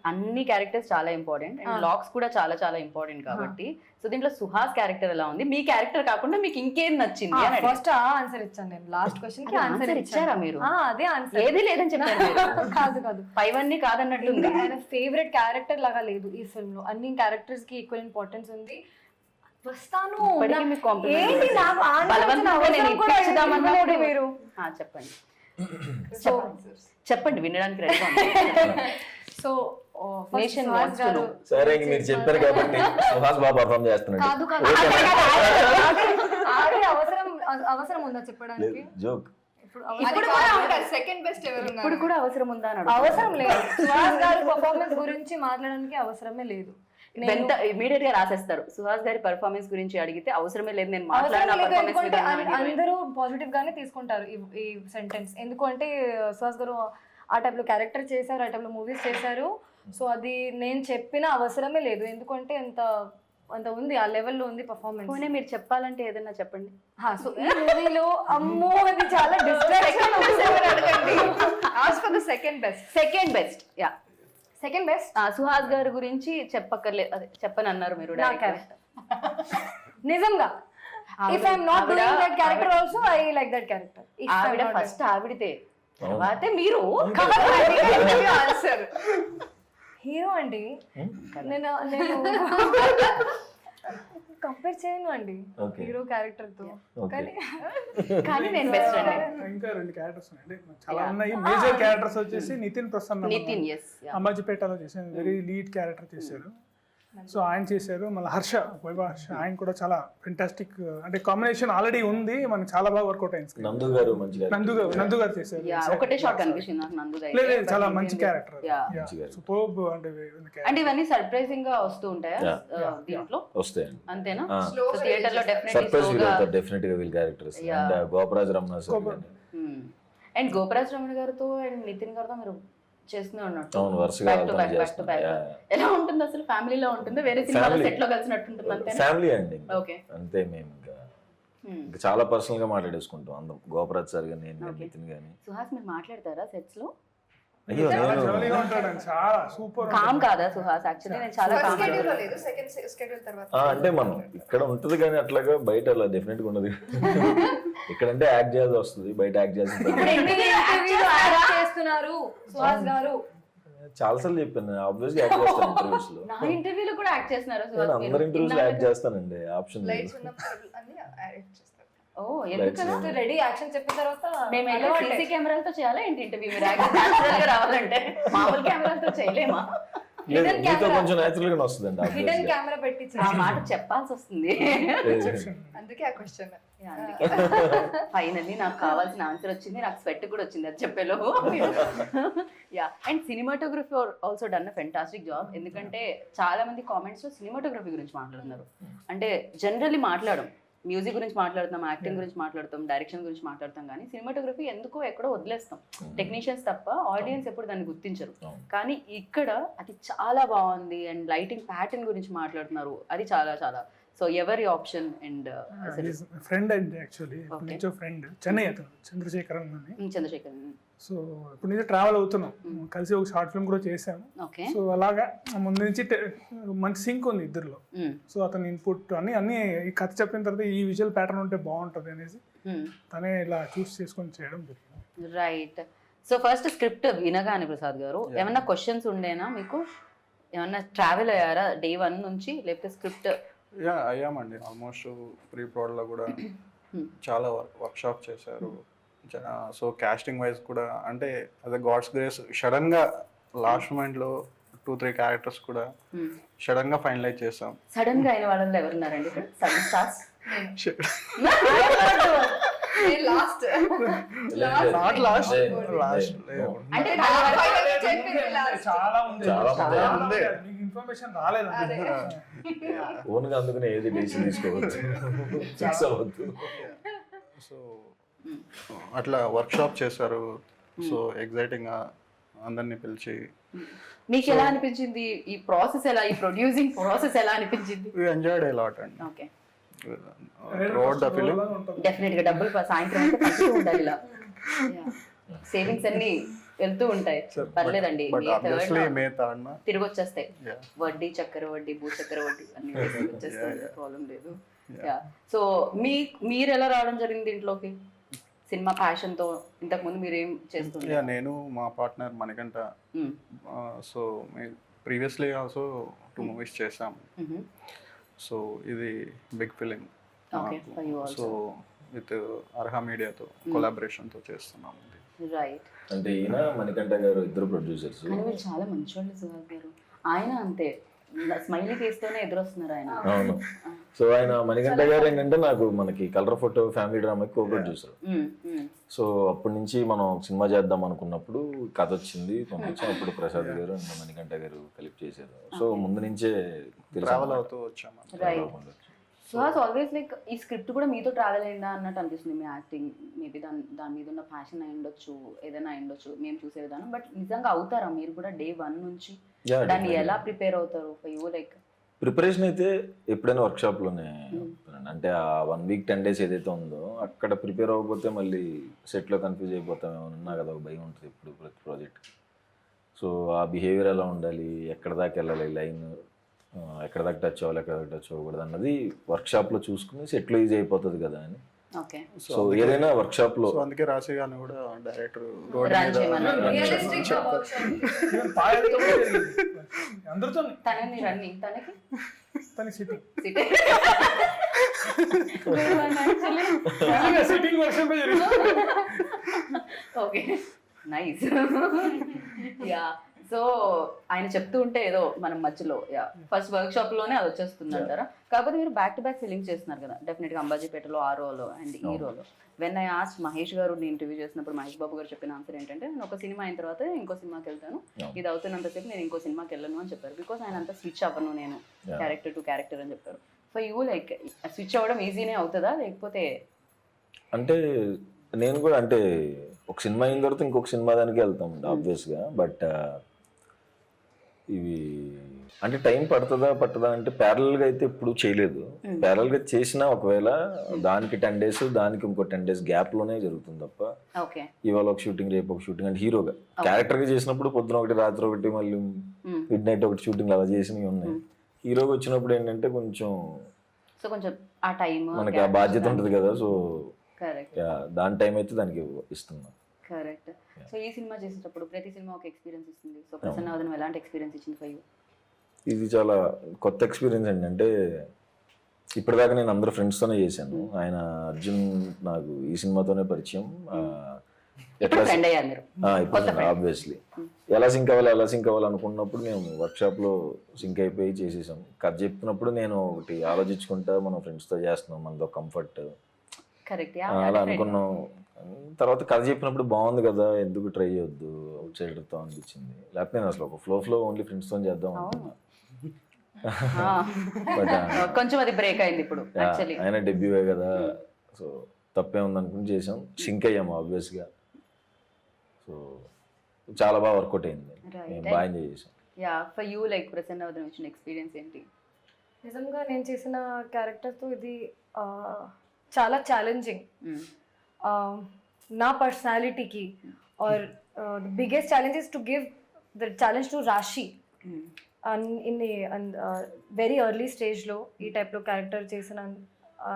అన్ని క్యారెక్టర్స్ చాలా ఇంపార్టెంట్ అండ్ లాక్స్ కూడా చాలా చాలా ఇంపార్టెంట్ కాబట్టి. సో దీంట్లో సుహాస్ క్యారెక్టర్ ఎలా ఉంది, మీ క్యారెక్టర్ కాకుండా మీకు ఇంకేం నచ్చింది? ఫస్ట్ ఆన్సర్ ఇచ్చాను నేను, లాస్ట్ క్వశ్చన్ కి ఆన్సర్ ఇచ్చారా మీరు? అదే ఆన్సర్, ఏది లేదని చెప్పారు. కాదు పైవన్నీ కాదన్నట్టుంది. ఆయన ఫేవరెట్ క్యారెక్టర్ లాగా లేదు ఈ ఫిల్మ్ లో, అన్ని క్యారెక్టర్స్ కి ఈక్వల్ ఇంపార్టెన్స్ ఉంది. వస్తాను మీరు చెప్పండి వినడానికి రెడీగా. సో సరే మీరు చెప్పారు కాబట్టి సుహాస్ బాగా పర్ఫార్మ్ చేస్తున్నాడు. అవసరం ఉందా చెప్పడానికి? జోక్. సెకండ్ బెస్ట్ ఇప్పుడు కూడా అవసరం ఉందా? అవసరం లేదు. సుహాస్ గారి పర్ఫార్మెన్స్ గురించి మాట్లాడడానికి అవసరమే లేదు. ఇమీడియట్ గా రాసేస్తారు. సుహాస్ గారి పర్ఫార్మెన్స్ గురించి అడిగితే అవసరమే లేదు, నేను మాట్లాడిన. అందరూ పాజిటివ్ గానే తీసుకుంటారు ఈ సెంటెన్స్. ఎందుకంటే సుహాస్ గారు ఆ టైప్ లో క్యారెక్టర్ చేశారు, ఆ టైప్ లో మూవీస్ చేశారు. సో అది నేను చెప్పిన అవసరమే లేదు, ఎందుకంటే అంత ఉంది, ఆ లెవెల్లో ఉంది పర్ఫార్మెన్స్. మీరు చెప్పాలంటే ఏదైనా చెప్పండి. సో ఈ మూవీలో అమ్మో అది చాలా distraction. Second best yeah second best Suhas గారి గురించి చెప్పక్కర్లేదు, అదే చెప్పని అన్నారు మీరు. నిజంగా if I'm not doing that character also I like that character. ఆవిడ ఫస్ట్ ఆవిడితే, తర్వాతే మీరు. హీరో అండి, నేను కంపేర్ చేయను అండి హీరో క్యారెక్టర్ తో. కానీ నేను బెస్ట్ అండి. ఇంకా 2 క్యారెక్టర్స్ ఉన్నాయి, చాలా ఉన్నాయి. మేజర్ క్యారెక్టర్స్ వచ్చేసి నితిన్ ప్రసన్న, అంబాజీపేటలో చేశారు, వెరీ లీడ్ క్యారెక్టర్ చేశారు. సో ఆయన చేశారు. మళ్ళీ వైభవ్ హర్ష, ఆయన కూడా చాలా ఫెంటాస్టిక్, అంటే కాంబినేషన్ ఆల్రెడీ ఉంది, మనకు చాలా బాగా వర్కౌట్ అయింది. నందు గారు చేశారు. ఒకటే షాట్ కనిపిస్తుంది నాకు నందు గారు. లేదు చాలా మంచి క్యారెక్టర్, సూపర్బ్. అంటే ఇవన్నీ సర్ప్రైజింగ్ గా వస్తూ ఉంటాయా దీంట్లో? వస్తాయి అంతేనా? థియేటర్ లో డెఫినెట్లీ వీళ్ళ characters. And Goparaj Ramana sir and Goparaj Ramana గారితో అండ్ నితిన్ గారితో మీరు చేస్తూనే ఉన్నట్టు అవును, వరుసగా బ్యాక్ టు బ్యాక్ చేస్తున్నాం. ఎలా ఉంటుంది అసలు? ఫ్యామిలీలో ఉంటుంది, వేరే సినిమాలో Family. సెట్ లో కలిసినట్టు ఉంటుంది అంతే? ఫ్యామిలీ అండి. ఓకే. అంతే, మేము ఇంకా చాలా పర్సనల్ గా మాట్లాడేసుకుంటాం అందరం, గోపరాజ్ సార్ గాని, నేను Okay. నితిన్ గాని. సుహాస్ మీరు మాట్లాడతారా సెట్స్ లో? అయ్యో, చాలా నేను jolly గా ఉంటాడండి, చాలా సూపర్ కామ్ కాదా సుహాస్? యాక్చువల్లీ నేను చాలా ఫస్ట్ కామ్. షెడ్యూల్ లేదు, సెకండ్ షెడ్యూల్ తర్వాత అంటే మనం ఇక్కడ ఉంటది కానీ అట్లాగా బయట అలా డెఫినెట్ గా ఉండదు. ఇక్కడంటే యాక్ట్ చేయాల్సి వస్తుంది, బయట యాక్ట్ చేయాల్సి చేస్తున్నారు సుహాస్ గారు. చాలాసార్లు చెప్పాను, ఆబ్వియస్ గా యాక్ట్ చేస్తాను ఇంటర్వ్యూస్ లో. నా ఇంటర్వ్యూలో కూడా యాక్ట్ చేస్తున్నారు నేను సుహాస్ అందరి ఇంటర్వ్యూస్ లో యాక్ట్ చేస్తానండి, ఆప్షన్ లైట్స్ ఉన్నప్పుడు అన్ని యాడ్ చేస్తారు. ఓ ఎందుకలా? Lights. రెడీ యాక్షన్ చెప్పిన తర్వాత మేమైతే సీసీ కెమెరాలతో చేయాలా ఏంటి ఇంటర్వ్యూ? మీరు న్యాచురల్ గా రావాలంటే మామూలు కెమెరాలతో చేయలేమా? లేదు, Hidden మీతో camera. కొంచెం నేచురల్ గానే వస్తుందండి హిడెన్ obvious గా. కెమెరా పెట్టి ఆ మాట చెప్పాల్సి వస్తుంది. అందుకే ఆ క్వశ్చన్. ఫైనల్లీ నాకు కావాల్సిన ఆన్సర్ వచ్చింది, నాకు స్వెట్ కూడా వచ్చింది అది చెప్పేలో. Yeah, and cinematography also done a fantastic job. ఎందుకంటే చాలా మంది కామెంట్స్ లో సినిమాటోగ్రఫీ గురించి మాట్లాడుతున్నారు. అంటే జనరల్లీ మాట్లాడడం, మ్యూజిక్ గురించి మాట్లాడుతాం, యాక్టింగ్ గురించి మాట్లాడతాం, డైరెక్షన్ గురించి మాట్లాడతాం, కానీ సినిమాటోగ్రఫీ ఎందుకో ఎక్కడో వదిలేస్తాం. టెక్నీషియన్స్ తప్ప ఆడియన్స్ ఎప్పుడు దాన్ని గుర్తించరు. కానీ ఇక్కడ అది చాలా బాగుంది అండ్ లైటింగ్ ప్యాటర్న్ గురించి మాట్లాడుతున్నారు, అది చాలా చాలా. సో ఎవరి ఆప్షన్ అండ్ ఫ్రెండ్ అండి, యాక్చువల్లీ Okay. నుంచో ఫ్రెండ్, చెన్నై అతను చంద్రశేఖరన్ అని. చంద్రశేఖర్. సో ఇప్పుడు నుంచి ట్రావెల్ అవుతున్నాం, కలిసి ఒక షార్ట్ ఫిల్మ్ కూడా చేసాము. ఓకే. సో అలాగా ముందు నుంచి మంచి సింక్ ఉంది ఇద్దరిలో. సో అతని ఇన్పుట్ అన్ని ఈ కథ చెప్పిన తర్వాత ఈ విజువల్ ప్యాటర్న్ ఉంటే బాగుంటుంది అనేసి తనే ఇలా చూస్ చేసుకొని చేయడం జరిగింది. రైట్. సో ఫస్ట్ స్క్రిప్ట్ వినగానే ప్రసాద్ గారు ఏమన్నా క్వశ్చన్స్ ఉండేనా మీకు? ఏమన్నా ట్రావెల్ అయ్యారా డే 1 నుంచి, లేకపోతే స్క్రిప్ట్? యా, అయ్యామండి. ఆల్మోస్ట్ ప్రీ ప్రోడ్లో కూడా చాలా వర్క్షాప్ చేశారు. సో కాస్టింగ్ వైజ్ కూడా అంటే అదే గాడ్స్ గ్రేస్ సడన్గా లాస్ట్ మూమెంట్లో 2-3 క్యారెక్టర్స్ కూడా సడన్గా ఫైనలైజ్ చేసాం. సడన్ గా అయిన వాళ్ళలో ఎవరున్నారండి ఇక్కడ? Sudden stars? Last not lost last అంటే చాలా ఉంది, చాలా చాలా ఉంది. ఉంది. మీకు ఇన్ఫర్మేషన్ రాలేదండి. ఓన్ గా అందుకనే ఏది డెసిషన్ తీసుకోవచ్చు, ఫిక్స్ అవ్వద్దు. సో అట్లా వర్క్షాప్ చేశారు. సో ఎగ్జైటింగ్గా అందరినీ పిలిచి మీకు ఎలా అనిపించింది ఈ ప్రాసెస్? ఎలా, ఈ ప్రొడ్యూసింగ్ ప్రాసెస్ ఎలా అనిపించింది? we enjoyed a lot అండి. Okay. throughout the film. Definite గా డబ్బులు సాయంత్రం అయితే పంచుతూ ఉండాలి ఇలా. సేవింగ్స్ అన్ని వెళ్తూ ఉంటాయి, పర్లేదండి. But obviously మే థర్డ్ తిరిగి వచ్చేస్తాయి, Yeah. వడ్డీ చక్కెర వడ్డీ భూ చక్కెర వడ్డీ అన్ని వచ్చేస్తాయి, Yeah. ప్రాబ్లం లేదు. సో మీరు ఎలా రావడం జరిగింది దీంట్లోకి? సినిమా ప్యాషన్ తో ఇంతకు ముందు మీరు ఏం చేస్తున్నారు? నేను మా partner Manikanta. So previously also 2 movies చేసాం. సో ఇది big film. Okay, for you also. So with Arha మీడియాతో కొలాబరేషన్తో చేస్తున్నాం. రైట్. అంటే ఈయన మణికంఠ గారు ఇద్దరు ప్రొడ్యూసర్స్. కానీ మీరు చాలా మంచివాళ్ళు సుహాస్ గారు. ఆయన అంతే స్మైలీ ఫేస్ తోనే ఎదురొస్తున్నారు ఆయన. అవును. సో ఆయన మణికంఠ గారు ఏంటంటే నాకు మనకి కలర్ ఫోటో ఫ్యామిలీ డ్రామాకి కో ప్రొడ్యూసర్. సో అప్పటి నుంచి మనం సినిమా చేద్దాం అనుకున్నప్పుడు కథ వచ్చింది, పంపించాం. అప్పుడు ప్రసాద్ గారు అండ్ మణికంఠ గారు కలిపి చేశారు. సో ముందు నుంచే ట్రావెల్ అవుతూ వచ్చాము. రైట్. సుహాస్ ఆల్వేస్ లైక్ ఈ స్క్రిప్ట్ కూడా మీతో ట్రావెల్ అయిందా అన్నట్టు అనిపిస్తుంది. మీ యాక్టింగ్ మేబీ దాని మీద ఉన్న ప్యాషన్ అయి ఉండొచ్చు, ఏదైనా అయి ఉండొచ్చు మేము చూసే విధానం. బట్ నిజంగా అవుతారా మీరు కూడా డే 1 నుంచి? దాన్ని ఎలా ప్రిపేర్ అవుతారు ఫర్ యూ? లైక్ ప్రిపరేషన్ అయితే ఎప్పుడైనా వర్క్షాప్లోనే అంటే ఆ 1 వీక్ 10 days ఏదైతే ఉందో అక్కడ ప్రిపేర్ అవ్వకపోతే మళ్ళీ సెట్లో కన్ఫ్యూజ్ అయిపోతాం. ఏమన్నా కదా, ఒక భయం ఉంటుంది ఇప్పుడు ప్రతి ప్రాజెక్ట్. సో ఆ బిహేవియర్ ఎలా ఉండాలి, ఎక్కడ దాకా వెళ్ళాలి, లైన్ ఎక్కడ దాకా టచ్ అవ్వాలి, ఎక్కడ దాకా టచ్ అవ్వకూడదు అన్నది వర్క్షాప్లో చూసుకుని సెట్లో ఈజీ అయిపోతుంది కదా అని. ఓకే. సో ఏదైనా వర్క్షాప్లో సో అందుకే రాశి గారిని కూడా డైరెక్టర్ రోడ్ రన్ చేయమన్నా? రియలిస్టిక్ ఈవెన్ పాయలతో కూడా జరిగింది. అందరితో తనని రన్నింగ్, తనకి తన సిట్టింగ్ యాక్చువల్లీ సిట్టింగ్ వర్షన్ జరిగింది. Okay, nice. యా. సో ఆయన చెప్తూ ఉంటే ఏదో మనం మధ్యలో ఫస్ట్ వర్క్ షాప్ లోనే అది వచ్చేస్తుంది అంటారా? కాకపోతే మీరు బ్యాక్ టు బ్యాక్ ఫిలింగ్ చేస్తున్నారు కదా, డెఫినెట్ గా అంబాజీపేటలో ఆ రోలో అండ్ ఈ రోలో. వెన్ ఐ ఆస్ట్ మహేష్ గారు ఇంటర్వ్యూ చేసినప్పుడు మహేష్ బాబు గారు చెప్పిన ఆన్సర్ ఏంటంటే, నేను ఒక సినిమా అయిన తర్వాత ఇంకో సినిమాకి వెళ్తాను, ఇది అవుతున్నంతసేపు నేను ఇంకో సినిమాకి వెళ్ళను అని చెప్పారు. బికాస్ ఆయన అంతా స్విచ్ అవ్వను నేను క్యారెక్టర్ టు క్యారెక్టర్ అని చెప్పారు. ఫర్ యూ లైక్ స్విచ్ అవ్వడం ఈజీనే అవుతుందా లేకపోతే? అంటే నేను కూడా అంటే ఒక సినిమా అయిన తర్వాత ఇంకొక సినిమా దానికి వెళ్తాం ఆబ్వియస్గా. బట్ ఇవి అంటే టైం పట్టదా అంటే ప్యారల్గా అయితే ఎప్పుడు చేయలేదు. ప్యారల్గా చేసినా ఒకవేళ దానికి 10 days దానికి ఇంకో 10 days గ్యాప్లోనే జరుగుతుంది తప్ప ఓకే ఇవాళ ఒక షూటింగ్ రేపు ఒక షూటింగ్ అంటే హీరోగా క్యారెక్టర్గా చేసినప్పుడు పొద్దున ఒకటి రాత్రి ఒకటి మళ్ళీ మిడ్ నైట్ ఒకటి షూటింగ్ అలా చేసినవి ఉన్నాయి. హీరోగా వచ్చినప్పుడు ఏంటంటే కొంచెం సో కొంచెం ఆ టైం మనకి ఆ బాధ్యత ఉంటుంది కదా. సో కరెక్ట్ దాని టైం అయితే దానికి ఇస్తున్నాం. కరెక్ట్. సో ఈ సినిమా చేసేటప్పుడు ప్రతి సినిమా ఒక ఎక్స్పీరియన్స్ ఇస్తుంది. సో ప్రసన్నవదనం ఎలాంటి ఎక్స్పీరియన్స్ ఇచ్చింది ఫర్ యూ? ఇది చాలా కొత్త ఎక్స్పీరియన్స్ అండి. అంటే ఇప్పటిదాకా నేను అందరు ఫ్రెండ్స్తోనే చేశాను. ఆయన అర్జున్ నాకు ఈ సినిమాతోనే పరిచయం. ఎట్లా ఫ్రెండ్ అయ్యారు మీరు? ఇప్పుడు ఆబ్వియస్లీ ఎలా సింక్ అవ్వాలి అనుకున్నప్పుడు మేము వర్క్షాప్లో సింక్ అయిపోయి చేసేసాం. కథ చెప్తున్నప్పుడు నేను ఒకటి ఆలోచించుకుంటా మనం ఫ్రెండ్స్తో చేస్తున్నాం, మనతో కంఫర్ట్ కరెక్ట్ అలా అనుకున్నాం. తర్వాత కథ చెప్పినప్పుడు బాగుంది కదా, ఎందుకు ట్రై చేయొద్దు అవుట్ సైడర్తో అనిపించింది. లేకపోతే నేను అసలు ఒక ఫ్లో ఓన్లీ ఫ్రెండ్స్తో చేద్దాం అనుకున్నా. బట్ కొంచెం అది బ్రేక్ అయింది ఇప్పుడు యాక్చువల్లీ. ఆయన డెబ్యూవే కదా, సో తప్పే ఉంది అనుకుని చేసాం. సింక్ అయ్యాము ఆబ్వియస్గా. సో చాలా బాగా వర్కౌట్ అయింది. మేము బాగా ఎంజాయ్ చేసాం. యా ఫర్ యూ లైక్ ప్రసన్నవదనం ఇచ్చిన ఎక్స్పీరియన్స్ ఏంటి? నిజంగా నేను చేసిన క్యారెక్టర్తో ఇది చాలా ఛాలెంజింగ్ నా పర్సనాలిటీకి. Or the biggest challenge is to give the challenge to Rashi in very early స్టేజ్లో ఈ టైప్లో క్యారెక్టర్ చేసిన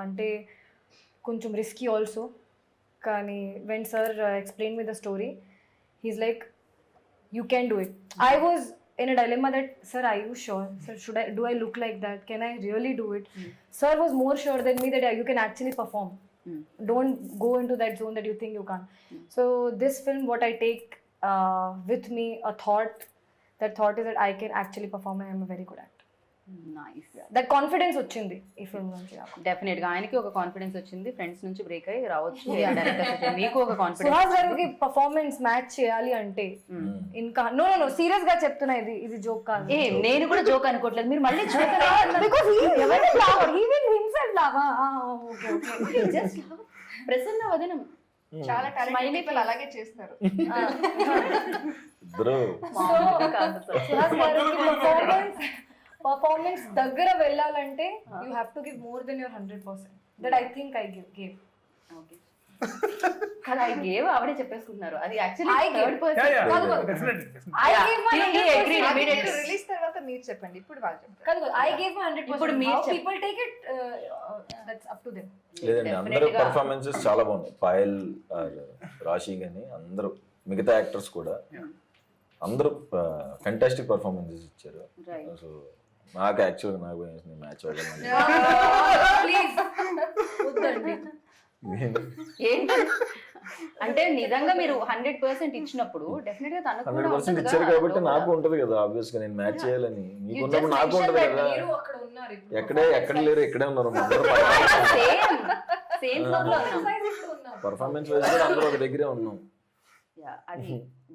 అంటే కొంచెం రిస్కీ ఆల్సో. కానీ when sir explain me the story he's like, you can do it. I was in a dilemma that, sir, are you sure? Sir, do I look like that? Can I really do it? Sir was more sure than me that yeah, you can actually perform. Don't go into that zone that you think you can't. So this film, what I take with me, a thought, that thought is that I can actually perform and I'm a very good actor. Nice. That confidence వచ్చింది ఈ film నుంచి. Definite గా ఆయనకి ఒక confidence వచ్చింది, friends నుంచి break అయ్యి రావచ్చు. మీకు ఒక కాన్ఫిడెన్స్. సుహాస్ గారికి పర్ఫార్మెన్స్ మ్యాచ్ చేయాలి అంటే ఇంకా నో సీరియస్ గా చెప్తున్నా, ఇది జోక్ కాదు. ఏ నేను కూడా జోక్ అనుకోవట్లేదు, మీరు మళ్ళీ ప్రసన్నవదనం చాలా టాలెంటెడ్ పీపుల్ అలాగే చేస్తారు. పర్ఫార్మెన్స్ దగ్గర వెళ్ళాలంటే you have to give more than your 100%. That I think I give. Okay కదా, ఐ గేవ్ ఆవిడే చెప్పేసుకుంటున్నారు. అది actually I gave. Third person. I gave my 100%. Release తర్వాత మీరు చెప్పండి, ఇప్పుడు వాళ్ళు చెప్తారు. కాదు, I gave my 100%. ఇప్పుడు మీరు How people take it, that's up to them. లేదండి, అందరూ పర్ఫార్మెన్సెస్ చాలా బాగున్నాయి. పాయల్ రాశి కానీ అందరూ మిగతా యాక్టర్స్ కూడా అందరూ ఫెంటాస్టిక్ పర్ఫార్మెన్సెస్ ఇచ్చారు. సో నాకు యాక్చువల్గా నాకు మ్యాచ్ అవ్వగలను. Please. వద్దండి. ఏంటి అంటే నిజంగా మీరు 100% ఇచ్చినప్పుడు డెఫినెట్ గా తనకు కూడా 100% ఇచ్చారు కాబట్టి నాకు ఉంటది కదా ఆబ్వియస్ గా నేను మ్యాచ్ చేయాలని. మీకున్నప్పుడు నాకు ఉంటది కదా. మీరు అక్కడ ఉన్నారు ఇప్పుడు. ఎక్కడ లేరు, ఇక్కడే ఉన్నారు. సేమ్ ఫ్లోర్ లో ఉన్నాం. పర్ఫార్మెన్స్ వైజ్ కూడా అందరూ ఒక దగ్గరే ఉన్నాం. అది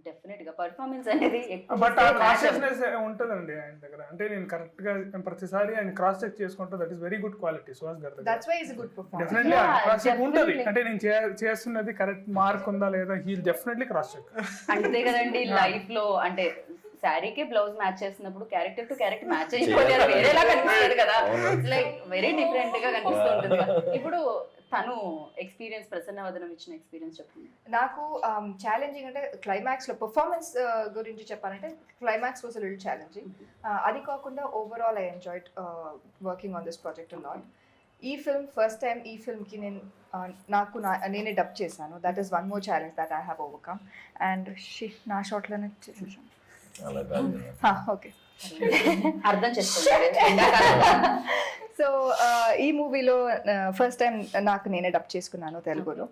డెఫినెట్ గా పర్ఫార్మెన్స్ అనేది బట్ ఆ కాన్షియస్నెస్ ఉంటుందండి ఆయన దగ్గర. అంటే నేను కరెక్ట్ గా ప్రతిసారి ఆయన క్రాస్ చెక్ చేసుకుంటా. That is very good quality Suhas గారి దగ్గర. That's why is good performance. Definitely cross check ఉంటుంది. అంటే నేను చేస్తున్నది కరెక్ట్ మార్క్ ఉందా లేదా, హీ డెఫినెట్లీ క్రాస్ చెక్. అంతే కదండి లైఫ్ లో. అంటే శారీకి బ్లౌజ్ మ్యాచ్ చేస్తున్నప్పుడు క్యారెక్టర్ టు క్యారెక్టర్ మ్యాచ్ అయిపోతే వేరేలా కనిపిస్తుంది కదా, లైక్ వెరీ డిఫరెంట్ గా కనిపిస్తూ ఉంటుంది. ఇప్పుడు తను ఎక్స్పీరియన్స్, ప్రసన్నవదనం ఇచ్చిన ఎక్స్పీరియన్స్ చెప్పండి. నాకు ఛాలెంజింగ్ అంటే క్లైమాక్స్ లో పర్ఫార్మెన్స్ గురించి చెప్పాలంటే క్లైమాక్స్ వాస్ లిటిల్ ఛాలెంజింగ్. అది కాకుండా overall I enjoyed working on this project a lot. ఈ ఫిల్మ్ ఫస్ట్ టైం ఈ ఫిల్మ్కి నేనే డబ్ చేశాను. That is one more challenge that I have overcome. And నా షాట్లోనే చేసేసాను. ఓకే, అర్థం చేసుకోండి. సో ఈ మూవీలో ఫస్ట్ టైం నేనే డబ్ చేసుకున్నాను తెలుగులో.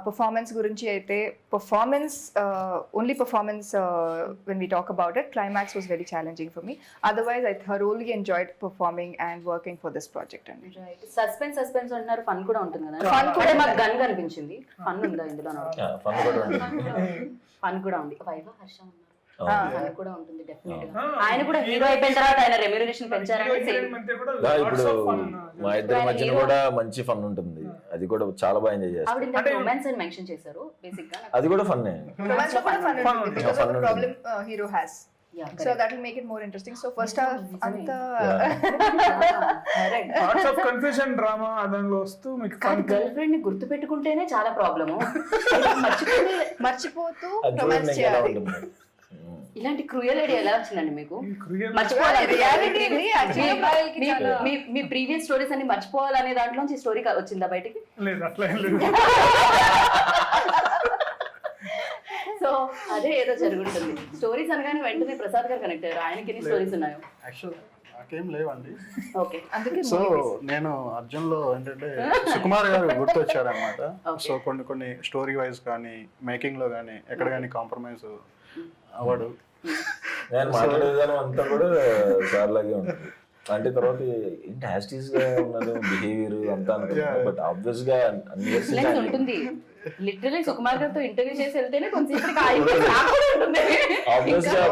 పర్ఫార్మెన్స్ గురించి అయితే only performance when we talk about it, climax was very challenging for me. Otherwise I thoroughly enjoyed performing and working for this project అండి. సస్పెన్స్ అంటున్నారు, ఫన్ కూడా ఉంటుంది కదా. ఫన్ కూడా మాకు గన్ కనిపించింది. ఫన్ ఉందా ఇందులో? ఫన్ కూడా ఉంది. ఫన్ కూడా ఉంది. వైవా హర్ష ఉన్నారు. అది కూడా ఉంటుంది డెఫినెట్ గా. ఆయన కూడా హీరో అయిపోయిన తర్వాత ఆయన రెమ్యూనరేషన్ పెంచారంటే సేమ్. ఇప్పుడు మా ఇద్దరి మధ్యన కూడా మంచి ఫన్ ఉంటుంది, అది కూడా చాలా బాగా ఎంజాయ్ చేస్తాం. ఆవిడ ఇంత రొమాన్స్ అని మెన్షన్ చేశారు బేసిక్ గా. అది కూడా ఫన్నే. Romance లో కూడా fun ఉంటుంది because of the ఉంటుంది. problem hero has. Yeah, So that will make it more interesting. So first half anta lots of confusion drama దానిలో వస్తూ మీకు కానీ గర్ల్ ఫ్రెండ్ ని గుర్తు పెట్టుకుంటేనే చాలా ప్రాబ్లము. మర్చిపోతూ అది చూడండి రొమాన్స్ ఇంకా ఎలా చేయాలి. ఉంటుంది. ఇలాంటి క్రూయల్ ఐడియా ఎలా వచ్చిందండి మీకు? క్రియల్ మర్చిపోవాలి Reality ని actually మీ ప్రీవియస్ స్టోరీస్ అన్ని మర్చిపోవాలనే దాంట్లోంచి స్టోరీ వచ్చిందా బయటికి? లేదు, అట్లా ఏం లేదు. సో అదే ఏదో జరుగుతుంది. స్టోరీస్ అనగానే వెంటనే ప్రసాద్ గారు కనెక్ట్ అయ్యారు. ఆయనకి ఎన్ని స్టోరీస్ ఉన్నాయో? యాక్చువల్ నాకేం లేవండి. ఓకే. అందుకే సో నేను అర్జున్లో ఏంటంటే సుకుమార్ గారు గుర్తొచ్చారనమాట. సో కొన్ని స్టోరీ వైజ్ కానీ మేకింగ్ లో కానీ ఎక్కడ కానీ కాంప్రమైజ్ అవ్వడు. నేను మాట్లాడే విధానం అంతా కూడా సార్ లాగే ఉంటుంది. అంటే తర్వాత ఏంటి యాస్టీస్ గా ఉన్నది బిహేవియర్ అంతా అనుకుంటున్నాను, బట్ ఆబ్వియస్ గా లెన్స్ ఉంటుంది. లిటరలీ సుకుమార్ గారితో ఇంటర్వ్యూ చేసి వెళ్తేనే కొంచెం ఆబ్వియస్ గా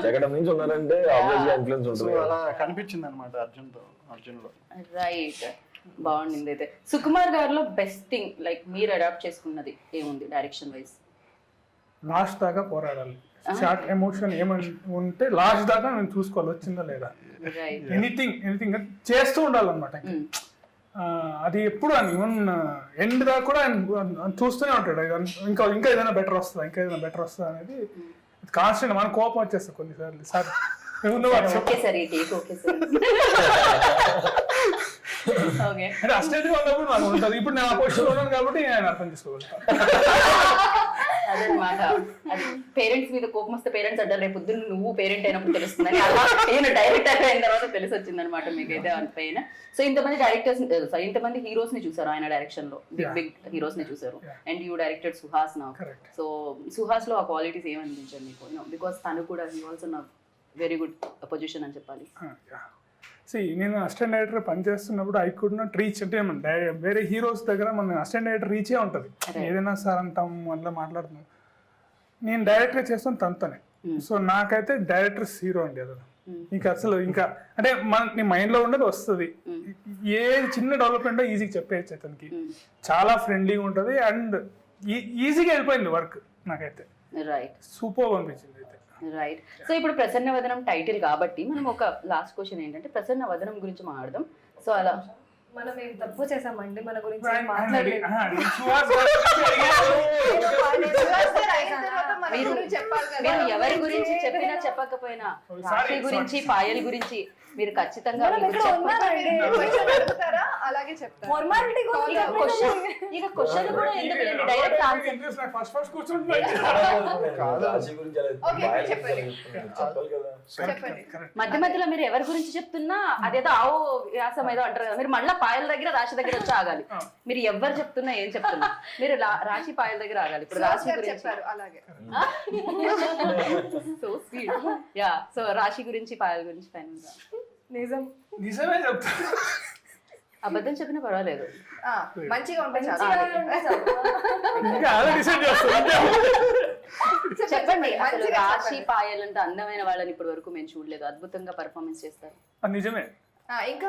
జగడం నుంచి ఉన్నారంటే ఆబ్వియస్ గా ఇన్ఫ్లుయెన్స్ సో ఉంటుంది. అలా కనిపించింది అనమాట అర్జున్లో. రైట్, బాగుంది. అయితే సుకుమార్ గారిలో బెస్ట్ థింగ్ లైక్ మీరు అడాప్ట్ చేసుకున్నది ఏముంది డైరెక్షన్ వైజ్? లాస్ట్ దాకా పోరాడాలి. షార్ట్ ఎమోషన్ ఏమని ఉంటే లాస్ట్ దాకా నేను చూసుకోవాలి వచ్చిందా లేదా. రైట్. ఎనీథింగ్ చేస్తూ ఉండాలన్నమాట. అది ఎప్పుడు అని ఈవెన్ ఎండ్ దాకా కూడా ఆయన చూస్తూనే ఉంటాడు. ఇంకా ఏదైనా బెటర్ వస్తుందా అనేది కాన్స్టెంట్. మన కోపం వచ్చేస్తుంది కొన్నిసార్లు. సార్ ఓకే సార్ ఈ టేక్ ఓకే సార్. ఓకే. అంటే అస్టేజ్ ఉన్నప్పుడు నాకు ఉంటుంది. ఇప్పుడు నేను ఆ పొజిషన్ ఉన్నాను కాబట్టి నేను అర్థం చేసుకోగలుగుతాను. అదనమాట. అది పేరెంట్స్ మీద కోపం వస్తే పేరెంట్స్ అంటారు రేపు పొద్దున్న నువ్వు పేరెంట్ అయినప్పుడు తెలుస్తుందని. అలా నేను డైరెక్టర్ అయిన తర్వాత తెలిసి వచ్చింది అనమాట మీకైతే పైన. సో ఇంతమంది డైరెక్టర్స్, ఇంతమంది హీరోస్ ని చూసారు ఆయన డైరెక్షన్ లో, బిగ్ హీరోస్ ని చూసారు. అండ్ యూ డైరెక్టెడ్ సుహాస్ నా. సో సుహాస్ లో ఆ క్వాలిటీస్ ఏమనిపించారు మీకు? బికాస్ తను కూడా హీ ఆల్సో నా వెరీ గుడ్ పొజిషన్ అని చెప్పాలి. నేను అసిస్టెంట్ డైరెక్టర్ పనిచేస్తున్నప్పుడు ఐ కుడ్ నాట్ రీచ్. అంటే వేరే హీరోస్ దగ్గర మన అసిస్టెంట్ డైరెక్టర్ రీచే ఉంటుంది. ఏదైనా సార్ అంటాం అట్లా మాట్లాడుతున్నాం. నేను డైరెక్టర్ చేస్తాను తనతోనే. సో నాకైతే డైరెక్టర్స్ హీరో అండి. అది ఇంకా అసలు ఇంకా అంటే నీ మైండ్ లో ఉండదు వస్తుంది. ఏ చిన్న డెవలప్మెంట్ ఈజీగా చెప్పేయచ్చు అతనికి. చాలా ఫ్రెండ్లీగా ఉంటుంది అండ్ ఈజీగా వెళ్ళిపోయింది వర్క్. నాకైతే రైట్, సూపర్ అనిపించింది. రైట్. సో ఇప్పుడు ప్రసన్న వదనం టైటిల్ కాబట్టి మనం ఒక లాస్ట్ క్వశ్చన్ ఏంటంటే ప్రసన్న వదనం గురించి మాట్లాడదాం. సో అలా మనం ఏం తప్పు చేసామండి మన గురించి ఏం మాట్లాడలేదు. మీరు ఎవరి గురించి చెప్పినా చెప్పకపోయినా రాశి గురించి పాయల్ గురించి మీరు ఖచ్చితంగా అలాగే చెప్తారు. ఫార్మాలిటీ ఇక క్వశ్చన్ కూడా ఎందుకు డైరెక్ట్ ఆన్సర్. ఫస్ట్ కూర్చుంటున్నాయి. మధ్య మధ్యలో మీరు ఎవరి గురించి చెప్తున్నా అదేదో ఆవు వ్యాసం ఏదో అంటారు కదా, మీరు మళ్ళీ పాయల దగ్గర రాశి దగ్గర వచ్చి ఆగాలి. మీరు ఎవరు చెప్తున్నా ఏం చెప్తున్నా మీరు రాశి పాయల దగ్గర ఆగాలి. ఇప్పుడు రాశి గురించి చెప్పారు అలాగే. So sweet. యా, సో రాశి గురించి పాయల గురించి ఫైనల్ నిజమే చెప్తా. అబద్ధం చెప్పినా పర్వాలేదు, మంచిగా ఉంటాయి చెప్పండి. అసలు రాశి పాయల్ అంటే అందమైన వాళ్ళని ఇప్పటి వరకు మేము చూడలేదు. అద్భుతంగా పర్ఫార్మెన్స్ చేస్తారు. నిజమే. ఇంకా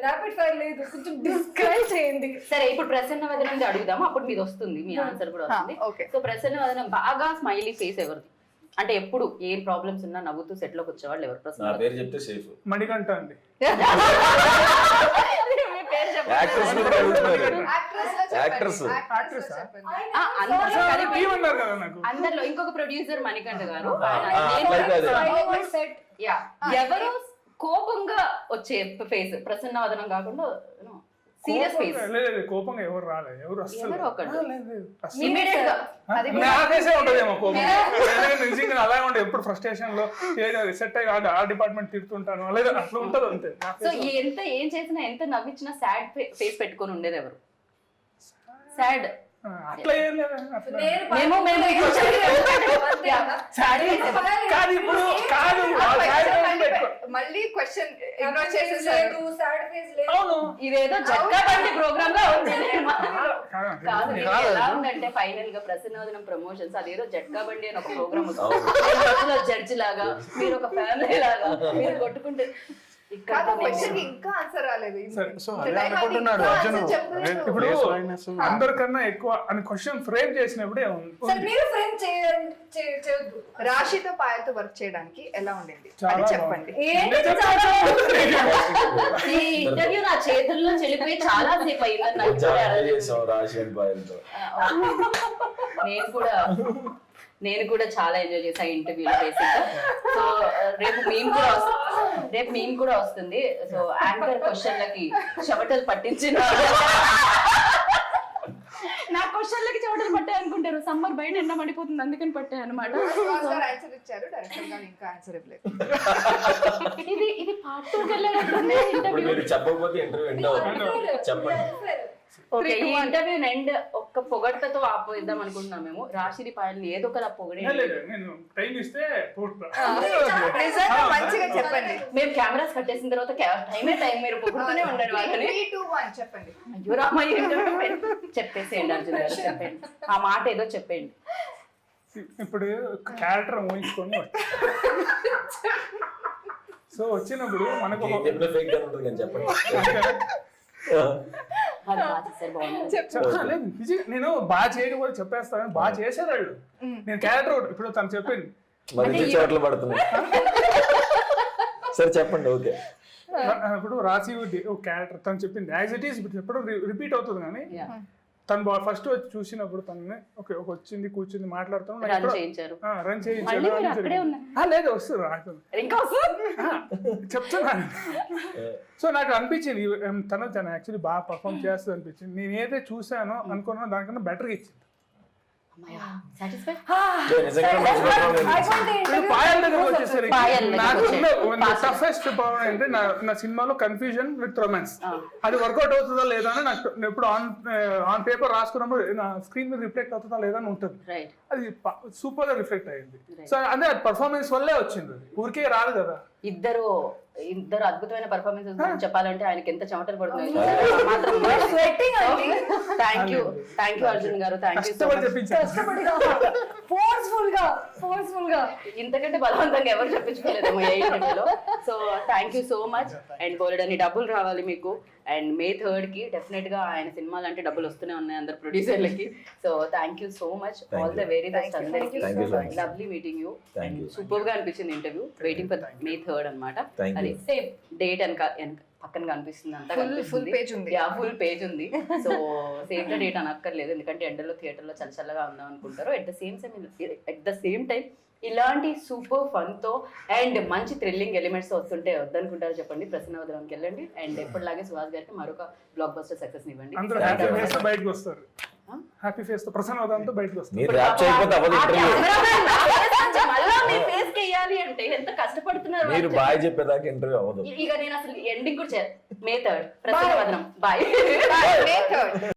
ర్యాపిడ్ ఫైర్ లేదు, కొంచెం డిస్క్రైబ్ చేయండి. సరే, ఇప్పుడు ప్రసన్న వదనం అడుగుదాము, అప్పుడు మీది వస్తుంది, మీ ఆన్సర్ కూడా వస్తుంది. సో ప్రసన్న వదనం బాగా స్మైలీ ఫేస్ ఎవరిది? అంటే ఎప్పుడు ఏం ప్రాబ్లమ్స్ ఉన్నా నవ్వుతూ సెట్ లోకి వచ్చేవాళ్ళు ఎవరు? ప్రసన్న పేరు చెప్తే సేఫ్. మణికంఠ అండి. అందరిలో ఇంకొక ప్రొడ్యూసర్ మణికంఠ గారు. ఎవరు కోపంగా వచ్చే ఫేస్ ప్రసన్న వదనం కాకుండా సీరియస్ ఫేస్? కోపంగా ఎవరు రాలేదు, ఎవరు నిజంగా అలాగే ఉండే. ఎప్పుడు ఫ్రస్ట్రేషన్ లో సెట్ అయ్యి ఆ డిపార్ట్మెంట్ తిడుతుంటాను లేదా అట్లా ఉంటుంది అంతే. సో ఎంత ఏం చేసినా ఎంత నవ్వించినా సాడ్ ఫేస్ పెట్టుకొని ఉండేది ఎవరు? సాడ్ అట్లా ఏం లేదు. మళ్ళీ క్వశ్చన్ ఇగ్నోర్ చేసేసారు. అవును ఇదేదో జట్కా బండి ప్రోగ్రామ్ గా ఉంది. కాదు ఇది కాదు. ఎలా ఉందంటే ఫైనల్ గా ప్రసన్నవదనం ప్రమోషన్స్ అదేదో జట్కా బండి అని ఒక ప్రోగ్రామ్ వస్తుంది. జడ్జి లాగా మీరు ఒక ఫ్యామిలీ లాగా మీరు కొట్టుకుంటే ఇక్కడ కాదు క్వశ్చన్ ఇంకా ఆన్సర్ రాలేదు. సో అదే అనుకుంటున్నాడు అర్జున్. ఇప్పుడు అందరికన్నా ఎక్కువ అని క్వశ్చన్ ఫ్రేమ్ చేసినప్పుడే రాశితో పాయలతో వర్క్ చేయడానికి ఎలా ఉండింది చాలా అని చెప్పండి. ఈ ఇంటర్వ్యూ నా చేతుల్లో చెల్లిపోయి చాలా సేపు అయిందని నాకు కూడా చేసాం రాశియన్ బాయలతో. నేను కూడా చాలా ఎంజాయ్ చేసా ఇంటర్వ్యూలో బేసిక్. సో రేపు మేము కూడా వస్తుంది. సో యాంకర్ క్వశ్చన్లకి చెమటలు పట్టించిన నా క్వశ్చన్లకి చెమటలు పట్టాయి అనుకుంటారు. సమ్మర్ బయట ఎండ పడిపోతుంది అందుకని పట్టాయి అనమాట. ఆన్సర్ ఇచ్చారు డైరెక్టర్ గారు, ఇంకా ఆన్సర్ ఇవ్వలేదు. ఇది పార్ట్ 2 వెళ్ళాలంటే ఇంటర్వ్యూ. మీరు చెప్పకపోతే ఇంటర్వ్యూ ఎండ్ అవుతుంది. చెప్పండి. ఓకే, ఈ ఇంటర్వ్యూ ఎండ్ ఒక్క పొగడ్తతో ఆపోయిద్దాం అనుకుంటున్నాం మేము. రాశిని పాయల్ని ఏదో ఒకలా పొగడే. నేను టైం ఇస్తే నిజంగా మంచిగా చెప్పండి. మేము కెమెరాస్ కట్టేసిన తర్వాత టైం మీరు పొగుడుతూనే ఉండండి వాళ్ళని. 3, 2, 1 చెప్పండి. అయ్యో రామయ్య చెప్పేసేయండి అర్జున్ గారు, చెప్పండి ఆ మాట ఏదో చెప్పండి. ఇప్పుడు క్యారెక్టర్ ఊహించుకొని సో వచ్చినప్పుడు మనకు ఒక ఫేక్ గా ఉంటుంది కానీ చెప్పండి. అది బాగా చేశారు, బాగుంది. లేదు, నిజంగా నేను బాగా చేయడం కూడా చెప్పేస్తాను. బాగా చేశారు వాళ్ళు. నేను క్యారెక్టర్ ఇప్పుడు తను చెప్పింది మరి చోట్ల పడుతుంది. సరే చెప్పండి. ఓకే, ఇప్పుడు రాసి క్యారెక్టర్ తను చెప్పింది యాజ్ ఇట్ ఈస్ ఎప్పుడు రిపీట్ అవుతుంది. కానీ Yeah. తను ఫస్ట్ వచ్చి చూసినప్పుడు తనని వచ్చింది కూర్చుంది మాట్లాడుతాం రన్ చేయించారు. రన్ మళ్ళీ మీరు అక్కడే ఉన్నారు. లేదు వస్తుంది రాకుండా ఇంకా వస్తుంది. చెప్తున్నాను. సో నాకు అనిపించింది తను యాక్చువల్లీ బాగా పర్ఫామ్ చేస్తుంది అనిపించింది. నేను ఏదైతే చూసానో అనుకున్నానో దానికన్నా బెటర్గా ఇచ్చింది. సాటిస్ఫై. పాయల్ దగ్గర వచ్చేసరికి పాయల్ దగ్గరకు నాకు టఫెస్ట్ పవర్ అంటే నా సినిమాలో కన్ఫ్యూజన్ విత్ రొమాన్స్. అది వర్కౌట్ అవుతుందా లేదా అని నాకు ఎప్పుడు ఆన్ పేపర్ రాసుకున్నప్పుడు నా స్క్రీన్ మీద రిఫ్లెక్ట్ అవుతుందా లేదా అని ఉంటుంది. రైట్. అది సూపర్ గా రిఫ్లెక్ట్ అయ్యింది. సో అదే పర్ఫార్మెన్స్ వల్లే వచ్చింది, అది ఊరికే రాదు కదా. ఇద్దరు అద్భుతమైన పర్ఫార్మెన్సెస్ చెప్పాలంటే ఆయనకి ఎంత చెమటలు పడుతున్నాయి. థ్యాంక్ యూ అర్జున్ గారు, thank you so much. Forceful గా ఇంతకంటే బలవంతంగా ఎవరు చెప్పించుకోలేదేమో ఏ ఇంటర్వ్యూలో. So thank you so much. And బోలెడన్ని డబ్బులు రావాలి మీకు. అండ్ May 3rd కి డెఫినెట్ గా ఆయన సినిమాలు అంటే డబ్బులు వస్తూనే ఉన్నాయి అందరు ప్రొడ్యూసర్లకి. So thank you so much. All the very best అందరికి. Lovely meeting you. And super గా అనిపించింది interview. Waiting for May 3rd అనమాట. అది సేమ్ డేట్ పక్కన కనిపిస్తుంది అంతా. ఫుల్ పేజ్ ఉంది. ఫుల్ పేజ్ ఉంది. సో సేమ్ ద డేట్ అనక్కర్లేదు, ఎందుకంటే ఎండలో థియేటర్లో చల్లగా ఉందాం అనుకుంటారు. ఎట్ ద సేమ్ టైం ఇలాంటి సూపర్ ఫన్ తో అండ్ మంచి థ్రిల్లింగ్ ఎలిమెంట్స్ వస్తుంటే వద్దనుకుంటారు చెప్పండి. ప్రసన్నవదనంకి వెళ్ళండి. అండ్ ఎప్పటిలాగే సుహాస్ గారికి మరొక బ్లాక్ బస్టర్ సక్సెస్ ఇవ్వండి. అందరూ హ్యాపీ ఫేస్ తో బయటకు వస్తారు. హ్యాపీ ఫేస్ తో ప్రసన్నవదనంతో బయటకు వస్తారు. మీరు ర్యాప్ చేయకపోతే అవ్వదు ఇంటర్వ్యూ. మళ్ళా మీ ఫేస్ కి వేయాలి అంటే ఎంత కష్టపడుతున్నారు. మీరు బాయ్ చెప్పేదాకా ఇంటర్వ్యూ అవ్వదు. ఇక నేను అసలు ఎండింగ్ కూడా May 3rd ప్రసన్నవదనం. బాయ్. May 3rd.